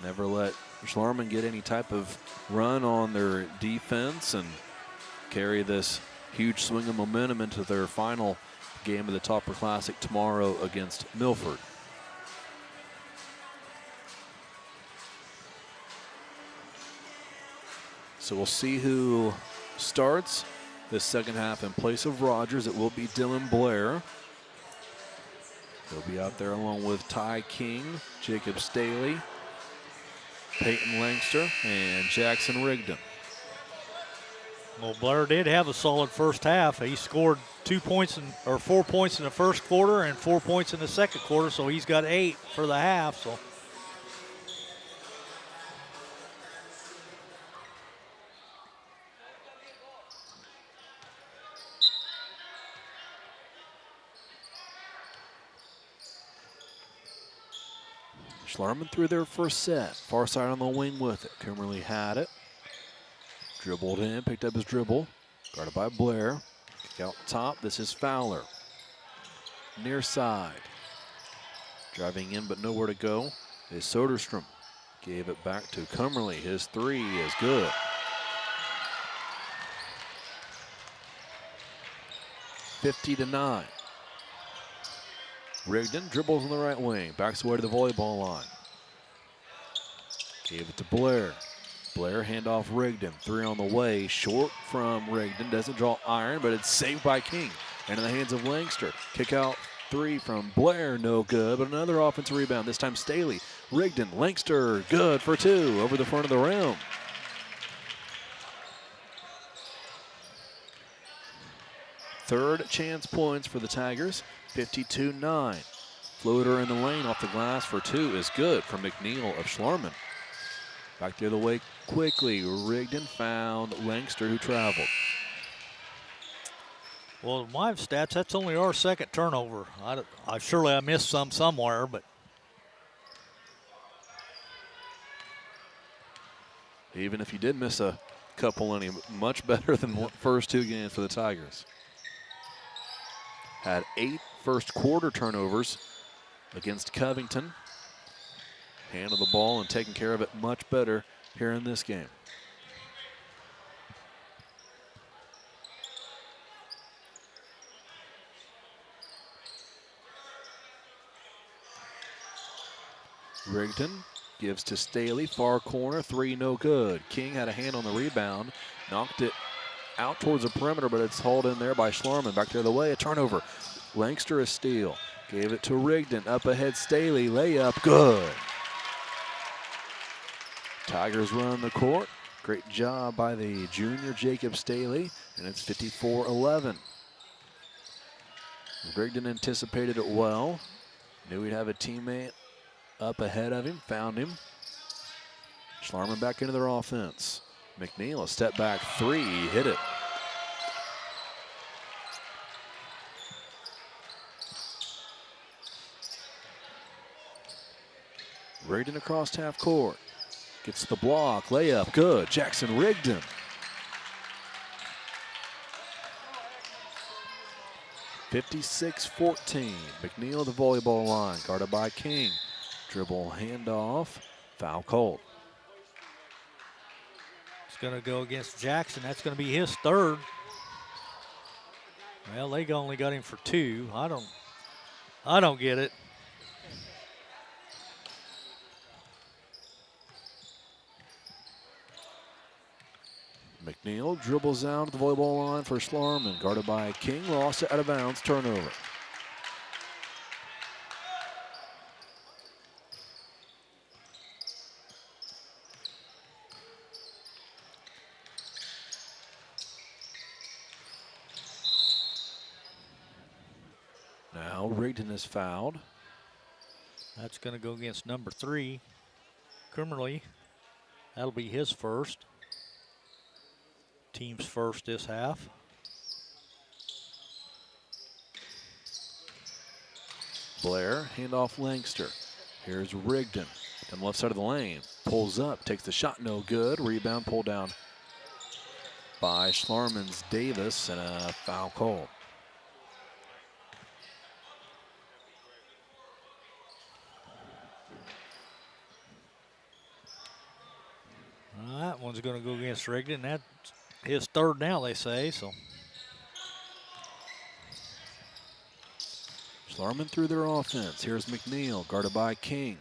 Never let Schlarman get any type of run on their defense and carry this huge swing of momentum into their final game of the Topper Classic tomorrow against Milford. So we'll see who starts this second half in place of Rogers. It will be Dylan Blair. He'll be out there along with Ty King, Jacob Staley, Peyton Langster, and Jackson Rigdon. Well, Blair did have a solid first half. He scored 4 points in the first quarter and 4 points in the second quarter, so he's got 8 for the half. So. Schlarman threw their first set. Far side on the wing with it. Kimberly had it. Dribbled in, picked up his dribble. Guarded by Blair. Kick out top. This is Fowler. Near side. Driving in but nowhere to go is Soderstrom. Gave it back to Cumberly. His three is good. (50-9). Rigdon dribbles on the right wing. Backs away to the volleyball line. Gave it to Blair. Blair handoff Rigdon. Three on the way. Short from Rigdon. Doesn't draw iron, but it's saved by King. And in the hands of Langster. Kick out three from Blair. No good, but another offensive rebound. This time Staley. Rigdon. Langster. Good for two. Over the front of the rim. Third chance points for the Tigers. 52-9. Floater in the lane off the glass for two is good from McNeil of Schlarman. Back the other way quickly. Rigdon found Langster, who traveled. Well, my stats, that's only our second turnover. Surely I missed some somewhere, but. Even if you did miss a couple, any much better than the first two games for the Tigers. Had 8 first quarter turnovers against Covington. Handled the ball and taking care of it much better here in this game. Rigdon gives to Staley, far corner, three no good. King had a hand on the rebound, knocked it out towards the perimeter, but it's hauled in there by Schlarman. Back the other way, a turnover. Langster a steal. Gave it to Rigdon. Up ahead, Staley. Layup, good. Tigers run the court. Great job by the junior Jacob Staley, and it's 54-11. Rigdon anticipated it well. Knew he'd have a teammate up ahead of him, found him. Schlarman back into their offense. McNeil, a step back three, hit it. Rigdon across half court. Gets the block, layup, good. Jackson Rigdon. (56-14). McNeil the volleyball line, guarded by King. Dribble handoff, foul called. It's going to go against Jackson. That's going to be his third. Well, they only got him for 2. I don't get it. McNeil dribbles out to the volleyball line for Schlarman, guarded by King. Lost it out of bounds, turnover. Now Rigdon is fouled. That's going to go against number 3, Kimberly. That'll be his first. Team's first this half. Blair, handoff Langster. Here's Rigdon on the left side of the lane. Pulls up, takes the shot, no good. Rebound pulled down by Schlarman's Davis, and a foul call. That one's going to go against Rigdon. That's his third now, they say. So Schlarman through their offense. Here's McNeil, guarded by King.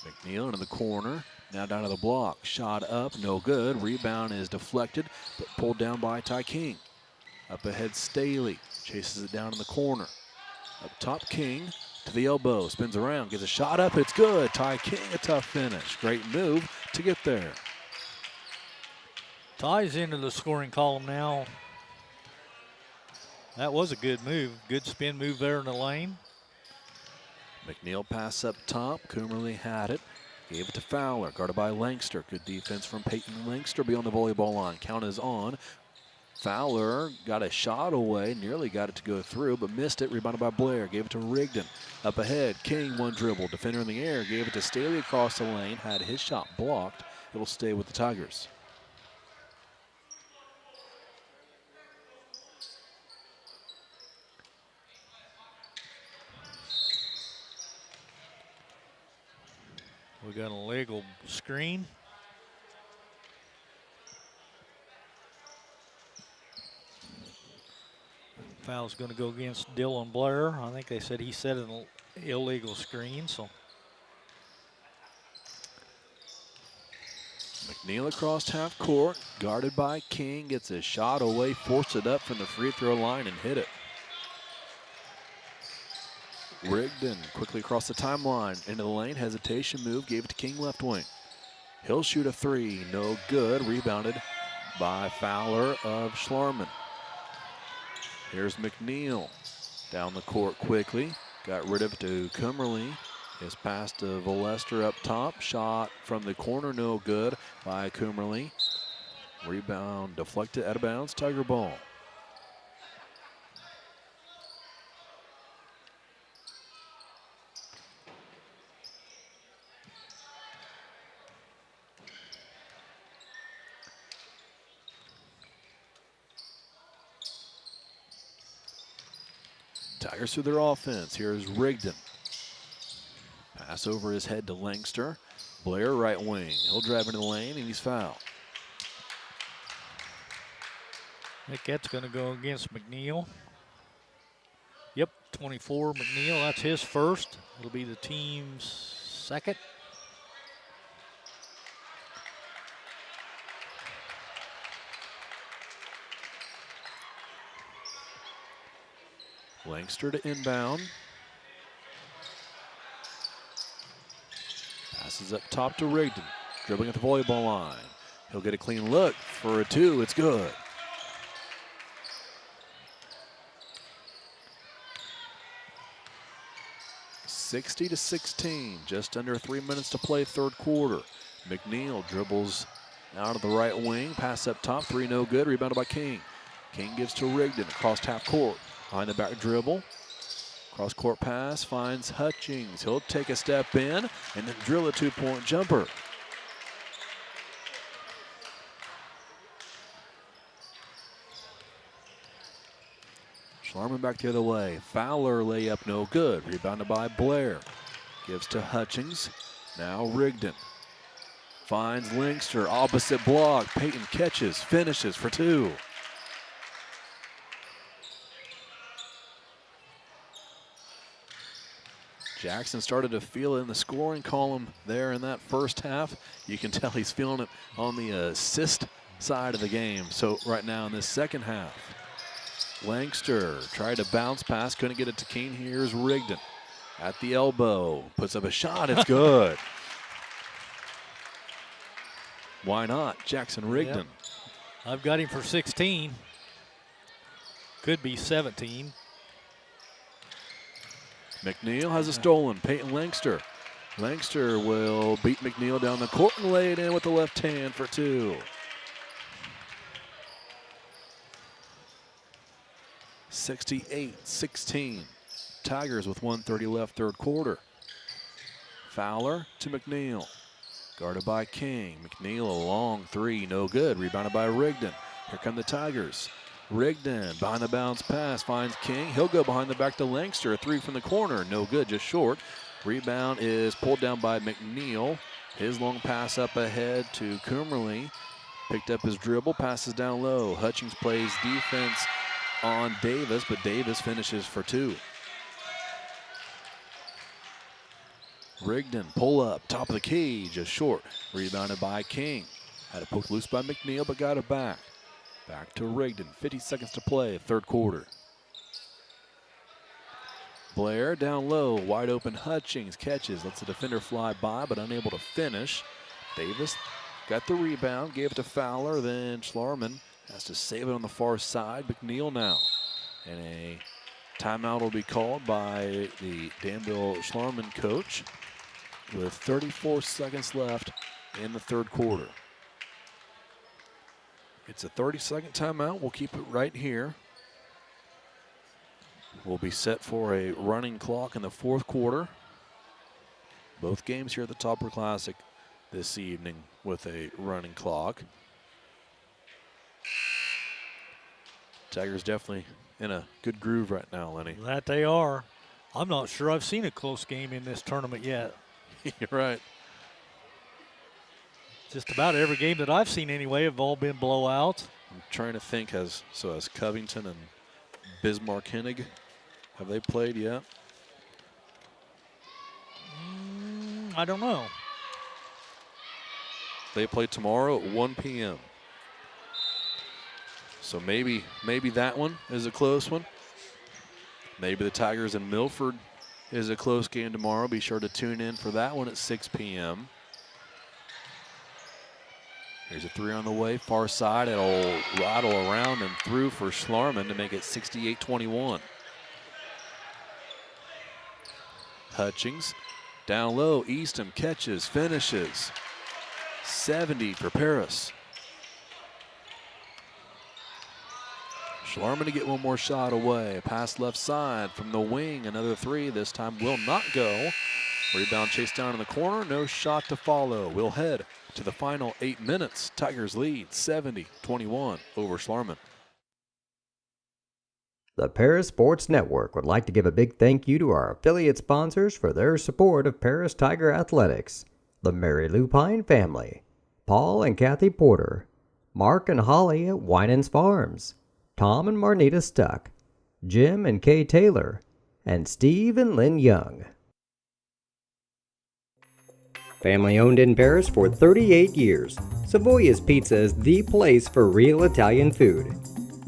McNeil into the corner. Now down to the block. Shot up, no good. Rebound is deflected, but pulled down by Ty King. Up ahead, Staley chases it down in the corner. Up top, King to the elbow, spins around, gets a shot up, it's good. Ty King, a tough finish. Great move to get there. Ty's into the scoring column now. That was a good move. Good spin move there in the lane. McNeil pass up top. Coomerly had it. Gave it to Fowler. Guarded by Langster. Good defense from Peyton Langster beyond the volleyball line. Count is on. Fowler got a shot away. Nearly got it to go through, but missed it. Rebounded by Blair. Gave it to Rigdon. Up ahead. King one dribble. Defender in the air. Gave it to Staley across the lane. Had his shot blocked. It'll stay with the Tigers. We got a legal screen. Foul's going to go against Dylan Blair. I think they said he set an illegal screen, so. McNeil across half court, guarded by King, gets his shot away, forced it up from the free throw line and hit it. Rigdon quickly across the timeline, into the lane, hesitation move, gave it to King left wing. He'll shoot a three, no good, rebounded by Fowler of Schlarman. Here's McNeil down the court quickly, got rid of it to Cummerly. His pass to Volester up top, shot from the corner, no good by Cummerly. Rebound deflected out of bounds, Tiger ball. Tigers through their offense. Here's Rigdon. Pass over his head to Langster. Blair right wing. He'll drive into the lane and he's fouled. I think that's going to go against McNeil. Yep, 24 McNeil. That's his first. It'll be the team's second. Langster to inbound. Passes up top to Rigdon. Dribbling at the volleyball line. He'll get a clean look for a two. It's good. (60-16). Just under 3 minutes to play third quarter. McNeil dribbles out of the right wing. Pass up top. Three no good. Rebounded by King. King gives to Rigdon across half court. Behind the back dribble. Cross court pass finds Hutchings. He'll take a step in and then drill a two-point jumper. Schlarman back the other way. Fowler layup no good. Rebounded by Blair. Gives to Hutchings. Now Rigdon. Finds Langster. Opposite block. Peyton catches. Finishes for two. Jackson started to feel it in the scoring column there in that first half. You can tell he's feeling it on the assist side of the game. So right now in this second half, Langster tried to bounce pass, couldn't get it to King. Here's Rigdon at the elbow, puts up a shot, it's good. Why not? Jackson Rigdon. Yep. I've got him for 16. Could be 17. McNeil has a stolen. Peyton Langster. Langster will beat McNeil down the court and lay it in with the left hand for two. 68-16. Tigers with 1:30 left third quarter. Fowler to McNeil. Guarded by King. McNeil a long three, no good. Rebounded by Rigdon. Here come the Tigers. Rigdon behind the bounce pass finds King. He'll go behind the back to Langster. A three from the corner, no good, just short. Rebound is pulled down by McNeil. His long pass up ahead to Coomerly. Picked up his dribble, passes down low. Hutchings plays defense on Davis, but Davis finishes for two. Rigdon, pull up, top of the cage, a short, rebounded by King. Had it poked loose by McNeil, but got it back. Back to Rigdon, 50 seconds to play, third quarter. Blair down low, wide open Hutchings, catches, lets the defender fly by, but unable to finish. Davis got the rebound, gave it to Fowler, then Schlarman has to save it on the far side. McNeil now. And a timeout will be called by the Danville Schlarman coach with 34 seconds left in the third quarter. It's a 30-second timeout. We'll keep it right here. We'll be set for a running clock in the fourth quarter. Both games here at the Topper Classic this evening with a running clock. Tigers definitely in a good groove right now, Lenny. That they are. I'm not sure I've seen a close game in this tournament yet. You're right. Just about every game that I've seen anyway have all been blowouts. I'm trying to think, has Covington and Bismarck Hennig, have they played yet? I don't know. They play tomorrow at 1 p.m. So maybe that one is a close one. Maybe the Tigers and Milford is a close game tomorrow. Be sure to tune in for that one at 6 p.m. Here's a three on the way, far side. It'll rattle around and through for Schlarman to make it 68-21. Hutchings down low, Eastham catches, finishes. 70 for Paris. Schlarman to get one more shot away. Pass left side from the wing. Another three. This time will not go. Rebound chased down in the corner. No shot to follow. We'll head to the final 8 minutes. Tigers lead 70-21 over Schlarman. The Paris Sports Network would like to give a big thank you to our affiliate sponsors for their support of Paris Tiger Athletics. The Mary Lupine family, Paul and Kathy Porter, Mark and Holly at Winans Farms, Tom and Marnita Stuck, Jim and Kay Taylor, and Steve and Lynn Young. Family owned in Paris for 38 years, Savoya's Pizza is the place for real Italian food.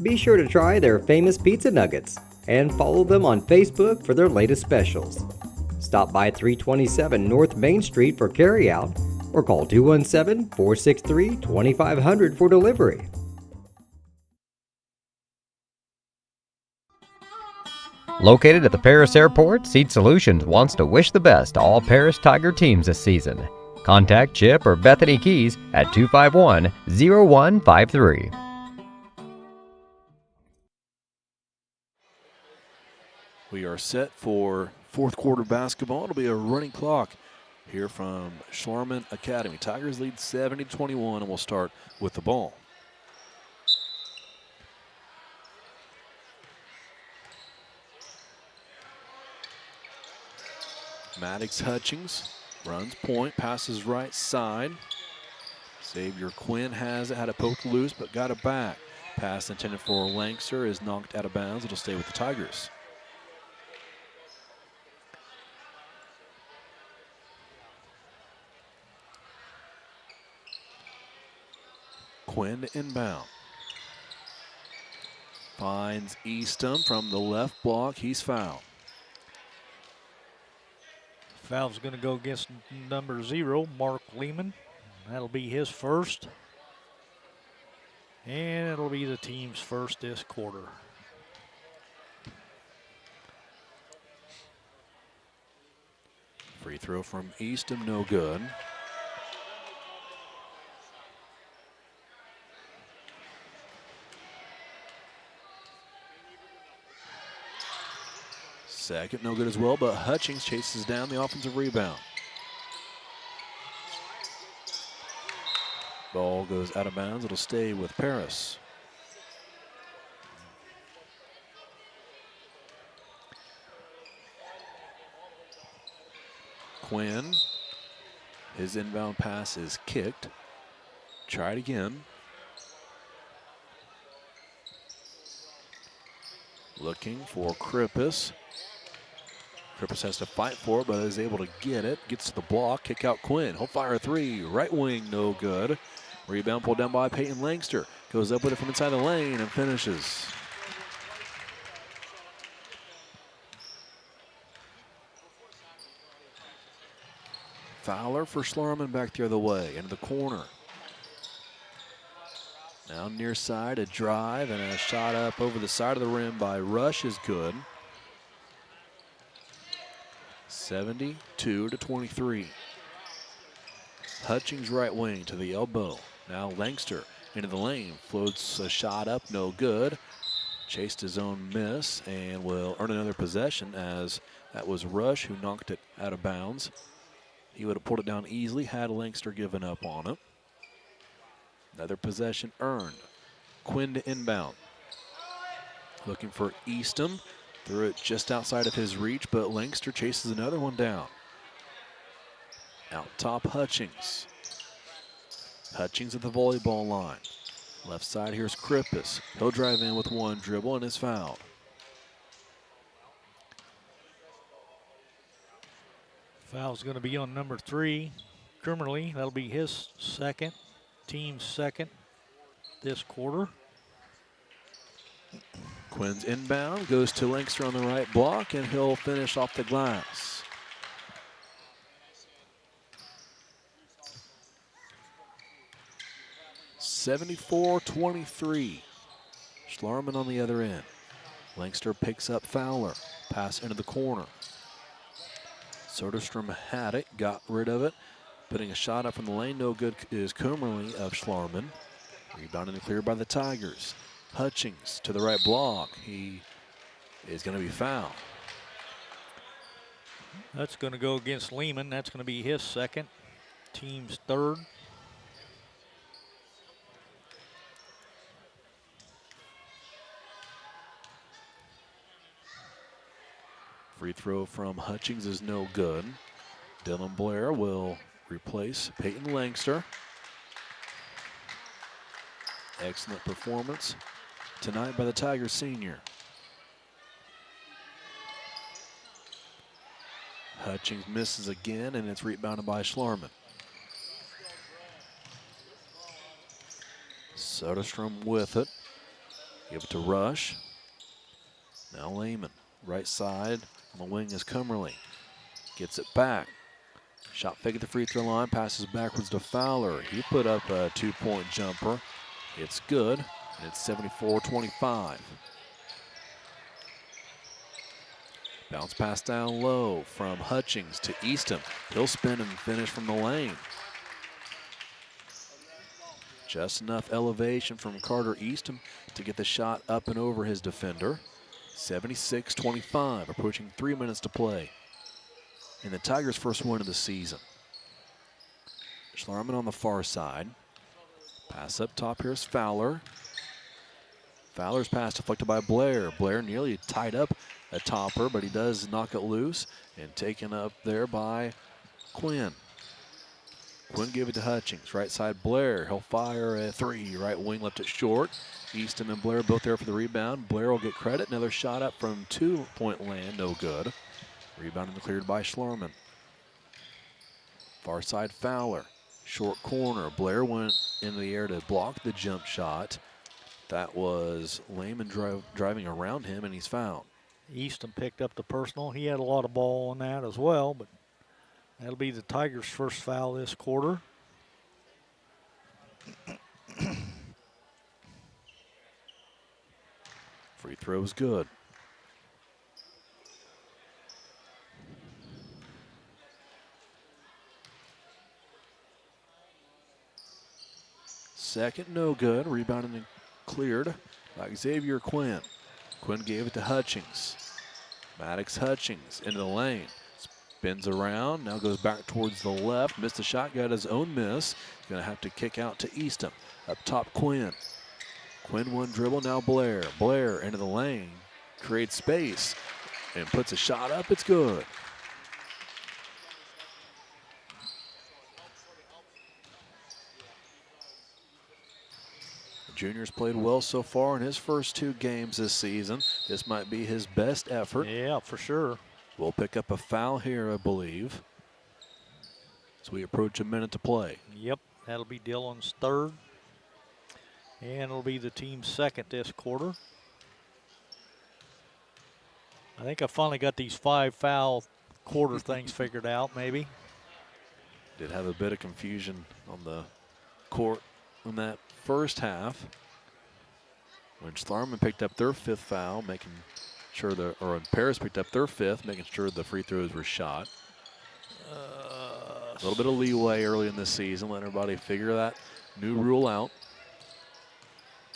Be sure to try their famous pizza nuggets and follow them on Facebook for their latest specials. Stop by 327 North Main Street for carryout or call 217-463-2500 for delivery. Located at the Paris Airport, Seat Solutions wants to wish the best to all Paris Tiger teams this season. Contact Chip or Bethany Keys at 251-0153. We are set for fourth quarter basketball. It'll be a running clock here from Schlarman Academy. Tigers lead 70-21, and we'll start with the ball. Maddox Hutchings runs point, passes right side. Xavier Quinn has it, had it poked loose, but got it back. Pass intended for Lankster is knocked out of bounds. It'll stay with the Tigers. Quinn to inbound. Finds Eastham from the left block. He's fouled. Foul's going to go against number 0, Mark Lehman. That'll be his first. And it'll be the team's first this quarter. Free throw from Eastham, no good. Second, no good as well, but Hutchings chases down the offensive rebound. Ball goes out of bounds. It'll stay with Paris. Quinn, his inbound pass is kicked. Try it again. Looking for Krippus. Krippus has to fight for it, but is able to get it. Gets to the block, kick out Quinn. He'll fire a three. Right wing, no good. Rebound pulled down by Peyton Langster. Goes up with it from inside the lane and finishes. Fowler for Schlarman back the other way, into the corner. Now near side, a drive and a shot up over the side of the rim by Rush is good. 72-23. Hutchings right wing to the elbow. Now Langster into the lane, floats a shot up, no good. Chased his own miss and will earn another possession, as that was Rush who knocked it out of bounds. He would have pulled it down easily had Langster given up on it. Another possession earned. Quinn to inbound. Looking for Eastham. Threw it just outside of his reach, but Langster chases another one down. Out top, Hutchings. Hutchings at the volleyball line. Left side, here's Krippus. He'll drive in with one dribble and is fouled. Foul's going to be on number 3, Kimmerly. That'll be his second, team's second this quarter. Quinn's inbound, goes to Langster on the right block, and he'll finish off the glass. (74-23). Schlarman on the other end. Langster picks up Fowler. Pass into the corner. Soderstrom had it, got rid of it. Putting a shot up from the lane, no good is Kimmerly of Schlarman. Rebounded and cleared by the Tigers. Hutchings to the right block. He is going to be fouled. That's going to go against Lehman. That's going to be his second, team's third. Free throw from Hutchings is no good. Dylan Blair will replace Peyton Langster. Excellent performance tonight by the Tigers senior. Hutchings misses again, and it's rebounded by Schlarman. Soderstrom with it. Give it to Rush. Now Lehman, right side. On the wing is Kimmerly. Gets it back. Shot fake at the free throw line. Passes backwards to Fowler. He put up a two-point jumper. It's good. And it's 74-25. Bounce pass down low from Hutchings to Eastham. He'll spin and finish from the lane. Just enough elevation from Carter Eastham to get the shot up and over his defender. 76-25, approaching 3 minutes to play. And the Tigers' first win of the season. Schlarman on the far side. Pass up top, here's Fowler. Fowler's pass deflected by Blair. Blair nearly tied up a topper, but he does knock it loose and taken up there by Quinn. Quinn gave it to Hutchings. Right side, Blair. He'll fire a three. Right wing left it short. Eastham and Blair both there for the rebound. Blair will get credit. Another shot up from 2-point land. No good. Rebounded and cleared by Schlarman. Far side, Fowler. Short corner. Blair went into the air to block the jump shot. That was Lehman driving around him, and he's fouled. Eastham picked up the personal. He had a lot of ball on that as well, but that'll be the Tigers' first foul this quarter. Free throw's good. Second, no good. Rebounded and cleared by Xavier Quinn. Quinn gave it to Hutchings. Maddox Hutchings into the lane. Spins around, now goes back towards the left. Missed the shot, got his own miss. He's going to have to kick out to Eastham. Up top, Quinn. Quinn one dribble, now Blair. Blair into the lane, creates space, and puts a shot up. It's good. The junior's played well so far in his first 2 games this season. This might be his best effort. Yeah, for sure. will pick up a foul here, I believe, as we approach a minute to play. Yep, that'll be Dillon's third. And it'll be the team's second this quarter. I think I finally got these 5 foul quarter things figured out, maybe. Did have a bit of confusion on the court in that first half when Schlarman picked up their 5th foul, making sure Paris picked up their 5th, making sure the free throws were shot. A little bit of leeway early in the season, letting everybody figure that new rule out.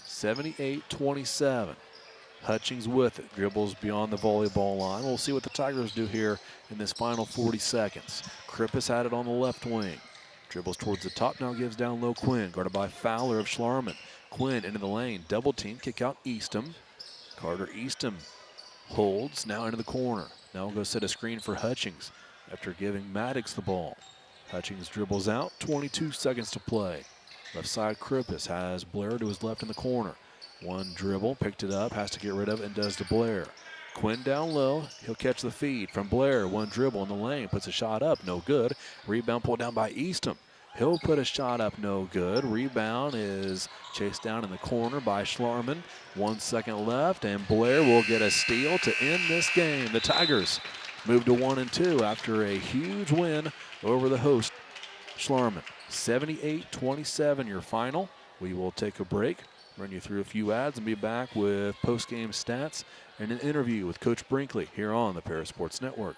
78-27. Hutchings with it, dribbles beyond the volleyball line. We'll see what the Tigers do here in this final 40 seconds. Krippus had it on the left wing. Dribbles towards the top, now gives down low Quinn, guarded by Fowler of Schlarman. Quinn into the lane, double team, kick out Eastham. Carter Eastham holds, now into the corner. Now we'll go set a screen for Hutchings after giving Maddox the ball. Hutchings dribbles out, 22 seconds to play. Left side Krippus has Blair to his left in the corner. One dribble, picked it up, has to get rid of it, and does to Blair. Quinn down low, he'll catch the feed from Blair. One dribble in the lane, puts a shot up, no good. Rebound pulled down by Eastham. He'll put a shot up, no good. Rebound is chased down in the corner by Schlarman. 1 second left, and Blair will get a steal to end this game. The Tigers move to 1-2 after a huge win over the host, Schlarman. 78-27 your final. We will take a break, run you through a few ads, and be back with post-game stats and an interview with Coach Brinkley here on the Paris Sports Network.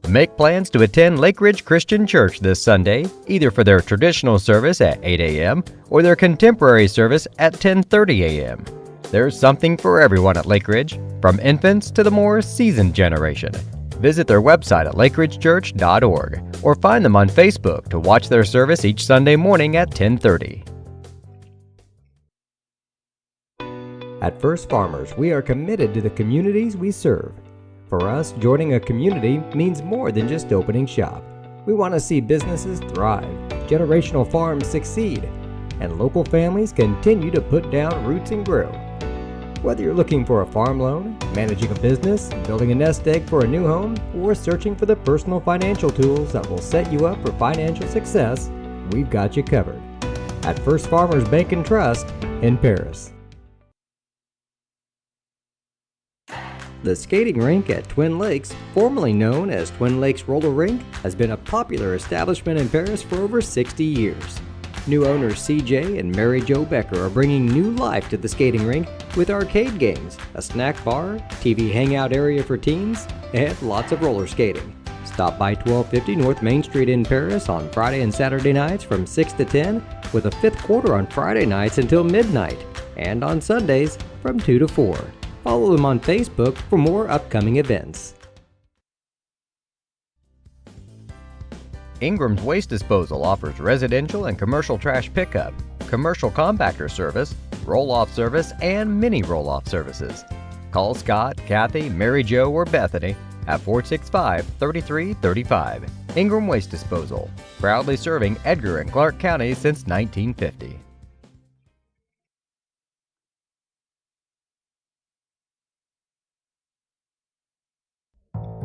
Make plans to attend Lake Ridge Christian Church this Sunday, either for their traditional service at 8 a.m. or their contemporary service at 10:30 a.m. There's something for everyone at Lake Ridge, from infants to the more seasoned generation. Visit their website at lakeridgechurch.org or find them on Facebook to watch their service each Sunday morning at 10:30. At First Farmers, we are committed to the communities we serve. For us, joining a community means more than just opening shop. We want to see businesses thrive, generational farms succeed, and local families continue to put down roots and grow. Whether you're looking for a farm loan, managing a business, building a nest egg for a new home, or searching for the personal financial tools that will set you up for financial success, we've got you covered. At First Farmers Bank and Trust in Paris. The skating rink at Twin Lakes, formerly known as Twin Lakes Roller Rink, has been a popular establishment in Paris for over 60 years. New owners CJ and Mary Jo Becker are bringing new life to the skating rink with arcade games, a snack bar, TV hangout area for teens, and lots of roller skating. Stop by 1250 North Main Street in Paris on Friday and Saturday nights from 6 to 10, with a fifth quarter on Friday nights until midnight, and on Sundays from 2 to 4. Follow them on Facebook for more upcoming events. Ingram's Waste Disposal offers residential and commercial trash pickup, commercial compactor service, roll-off service, and mini roll-off services. Call Scott, Kathy, Mary Jo, or Bethany at 465-3335. Ingram Waste Disposal, proudly serving Edgar and Clark counties since 1950.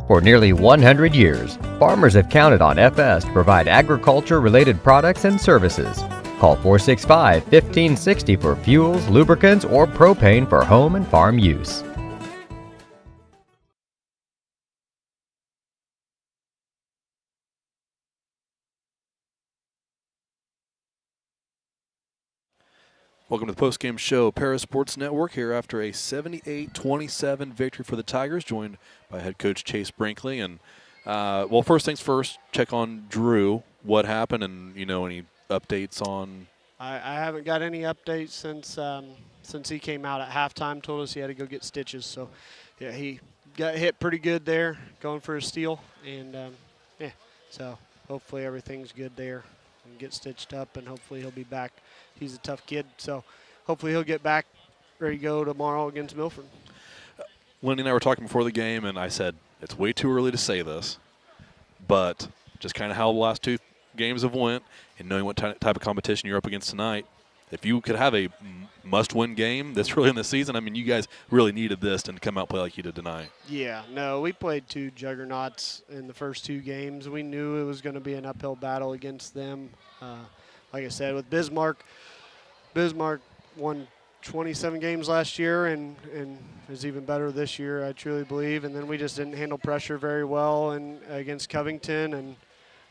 For nearly 100 years, farmers have counted on FS to provide agriculture-related products and services. Call 465-1560 for fuels, lubricants, or propane for home and farm use. Welcome to the postgame show, Paris Sports Network, here after a 78-27 victory for the Tigers, joined by head coach Chase Brinkley. And, well, first things first, check on Drew. What happened and, any updates on? I haven't got any updates since he came out at halftime, told us he had to go get stitches. So, yeah, he got hit pretty good there, going for a steal. And, so hopefully everything's good there and get stitched up, and hopefully he'll be back. He's a tough kid, so hopefully he'll get back ready to go tomorrow against Milford. Lenny and I were talking before the game, and I said it's way too early to say this, but just kind of how the last two games have went and knowing what type of competition you're up against tonight, if you could have a must-win game that's really in the season, I mean, you guys really needed this to come out play like you did tonight. Yeah, no, we played 2 juggernauts in the first 2 games. We knew it was going to be an uphill battle against them. Like I said, with Bismarck won 27 games last year and is even better this year, I truly believe. And then we just didn't handle pressure very well against Covington, and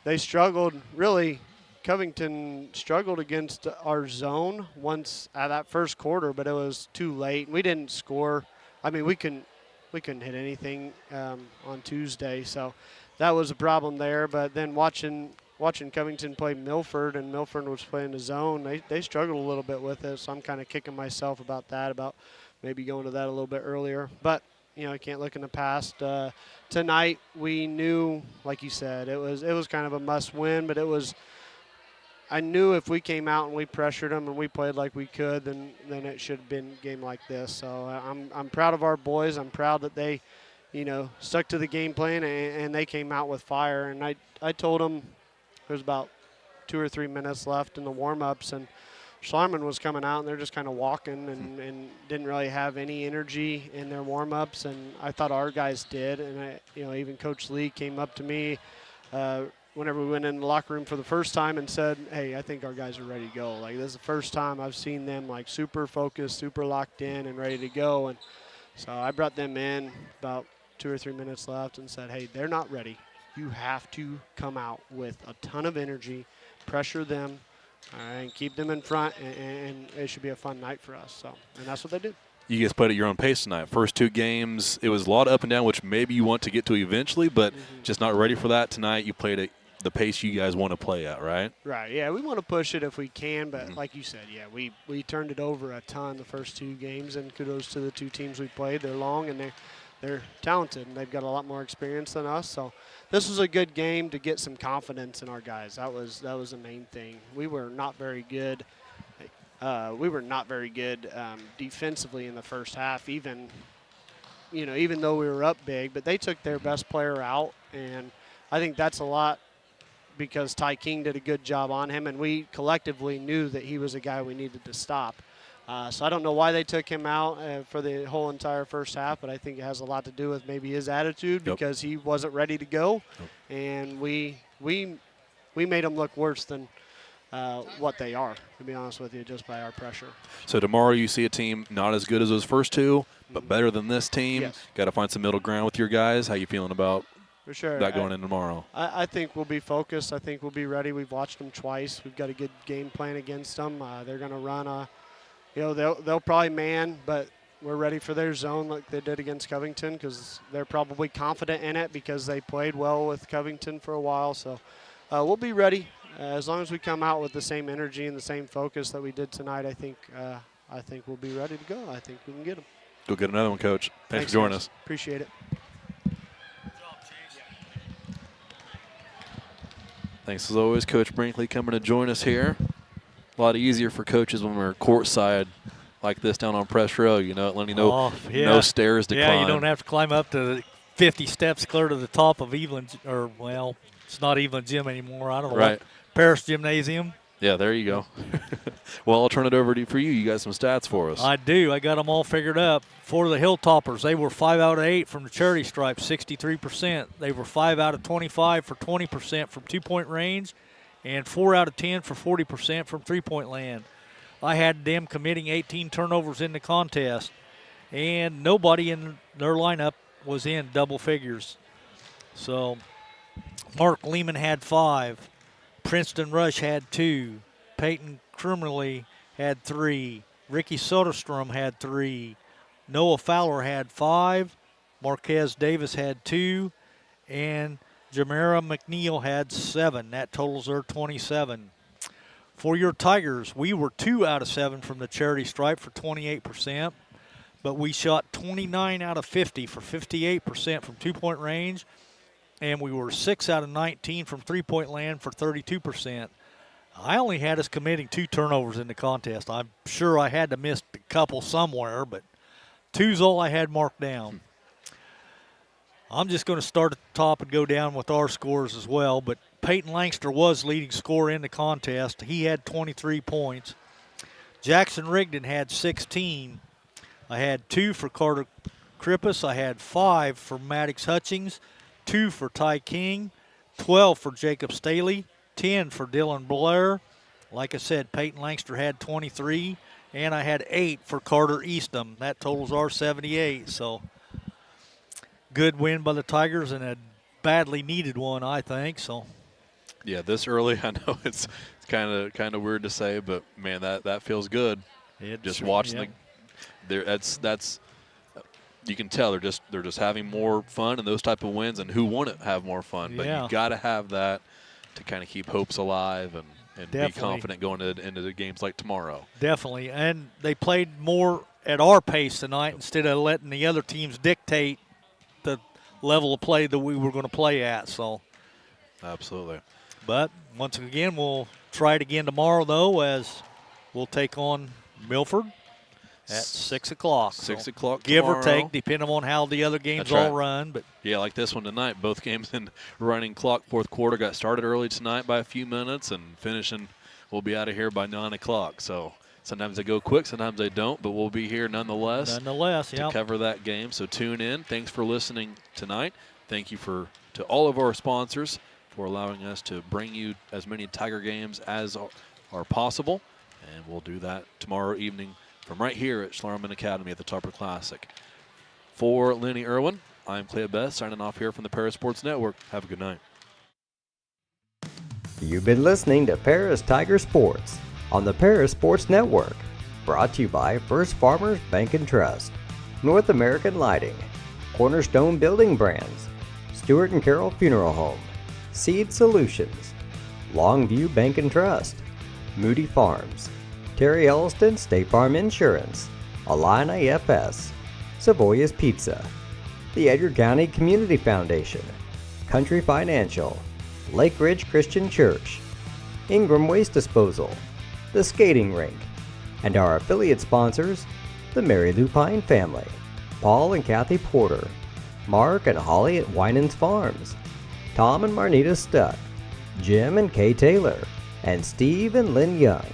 they struggled. Really, Covington struggled against our zone once at that first quarter, but it was too late. We didn't score. I mean, we couldn't hit anything on Tuesday, so that was a problem there. But then watching Covington play Milford, and Milford was playing the zone, they struggled a little bit with it, so I'm kind of kicking myself about that, about maybe going to that a little bit earlier. But, you know, I can't look in the past. Tonight we knew, like you said, it was kind of a must-win, but I knew if we came out and we pressured them and we played like we could, then it should have been a game like this. So I'm proud of our boys. I'm proud that they, you know, stuck to the game plan and they came out with fire. And I told them there's about 2 or 3 minutes left in the warm-ups, and Schlarman was coming out and they're just kind of walking and didn't really have any energy in their warm-ups, and I thought our guys did. And even Coach Lee came up to me whenever we went in the locker room for the first time and said, hey, I think our guys are ready to go. Like, this is the first time I've seen them, like, super focused, super locked in and ready to go. And so I brought them in about 2 or 3 minutes left and said, hey, they're not ready. You have to come out with a ton of energy, pressure them, and keep them in front, and it should be a fun night for us. So, and that's what they did. You guys played at your own pace tonight. First 2 games, it was a lot of up and down, which maybe you want to get to eventually, but just not ready for that tonight. You played at the pace you guys want to play at, right? Right, yeah. We want to push it if we can, but like you said, yeah, we turned it over a ton the first 2 games, and kudos to the 2 teams we played. They're long, and they're talented, and they've got a lot more experience than us. So this was a good game to get some confidence in our guys. That was the main thing. We were not very good. Defensively in the first half, even though we were up big. But they took their best player out, and I think that's a lot because Ty King did a good job on him, and we collectively knew that he was a guy we needed to stop. So I don't know why they took him out for the whole entire first half, but I think it has a lot to do with maybe his attitude because he wasn't ready to go, and we made him look worse than what they are, to be honest with you, just by our pressure. So tomorrow you see a team not as good as those first 2, but better than this team. Yes. Got to find some middle ground with your guys. How you feeling about for sure that going in tomorrow? I think we'll be focused. I think we'll be ready. We've watched them twice. We've got a good game plan against them. They're going to run they'll probably man, but we're ready for their zone like they did against Covington because they're probably confident in it because they played well with Covington for a while. So we'll be ready. As long as we come out with the same energy and the same focus that we did tonight, I think we'll be ready to go. I think we can get them. Go get another one, Coach. Thanks for joining us. Appreciate it. Thanks as always, Coach Brinkley coming to join us here. A lot easier for coaches when we're courtside like this down on press row, letting no stairs to climb. Yeah, you don't have to climb up to 50 steps clear to the top of Evelyn's, it's not Evelyn Gym anymore. I don't know. Right. Paris Gymnasium. Yeah, there you go. Well, I'll turn it over to you. You got some stats for us. I do. I got them all figured up. For the Hilltoppers, they were 5 out of 8 from the charity stripe, 63%. They were 5 out of 25 for 20% from two-point range, and 4 out of 10 for 40% from three-point land. I had them committing 18 turnovers in the contest, and nobody in their lineup was in double figures. So Mark Lehman had 5. Princeton Rush had 2. Peyton Krummerly had 3. Ricky Soderstrom had 3. Noah Fowler had 5. Marquez Davis had 2. And Jamera McNeil had 7. That totals their 27. For your Tigers, we were 2 out of 7 from the charity stripe for 28%, but we shot 29 out of 50 for 58% from two-point range, and we were 6 out of 19 from three-point land for 32%. I only had us committing 2 turnovers in the contest. I'm sure I had to miss a couple somewhere, but 2's all I had marked down. I'm just going to start at the top and go down with our scores as well, but Peyton Langster was leading scorer in the contest. He had 23 points. Jackson Rigdon had 16. I had 2 for Carter Krippus. I had 5 for Maddox Hutchings, 2 for Ty King, 12 for Jacob Staley, 10 for Dylan Blair. Like I said, Peyton Langster had 23, and I had 8 for Carter Eastham. That totals our 78. So good win by the Tigers and a badly needed one, I think. So Yeah, this early, I know it's kind of weird to say, but man, that feels good. Just watching that's you can tell they're just having more fun and those type of wins, and who wouldn't have more fun? But you got to have that to kind of keep hopes alive and be confident going into the games like tomorrow. Definitely, and they played more at our pace tonight instead of letting the other teams dictate the level of play that we were going to play at. So, absolutely. But once again, we'll try it again tomorrow, though, as we'll take on Milford at 6 o'clock. 6 o'clock give tomorrow. or take, depending on how the other games all run. But yeah, like this one tonight, both games in running clock. Fourth quarter got started early tonight by a few minutes, and finishing, we'll be out of here by 9 o'clock. So sometimes they go quick, sometimes they don't, but we'll be here nonetheless to cover that game. So tune in. Thanks for listening tonight. Thank you to all of our sponsors for allowing us to bring you as many Tiger games as are possible, and we'll do that tomorrow evening from right here at Schlarman Academy at the Tupper Classic. For Lenny Irwin, I'm Clay Best, signing off here from the Paris Sports Network. Have a good night. You've been listening to Paris Tiger Sports on the Paris Sports Network. Brought to you by First Farmers Bank and Trust, North American Lighting, Cornerstone Building Brands, Stewart and Carroll Funeral Home, Seed Solutions, Longview Bank and Trust, Moody Farms, Terry Elliston State Farm Insurance, Illini FS, Savoya's Pizza, the Edgar County Community Foundation, Country Financial, Lake Ridge Christian Church, Ingram Waste Disposal, the Skating Rink, and our affiliate sponsors, the Mary Lou Pine family, Paul and Kathy Porter, Mark and Holly at Winans Farms, Tom and Marnita Stuck, Jim and Kay Taylor, and Steve and Lynn Young.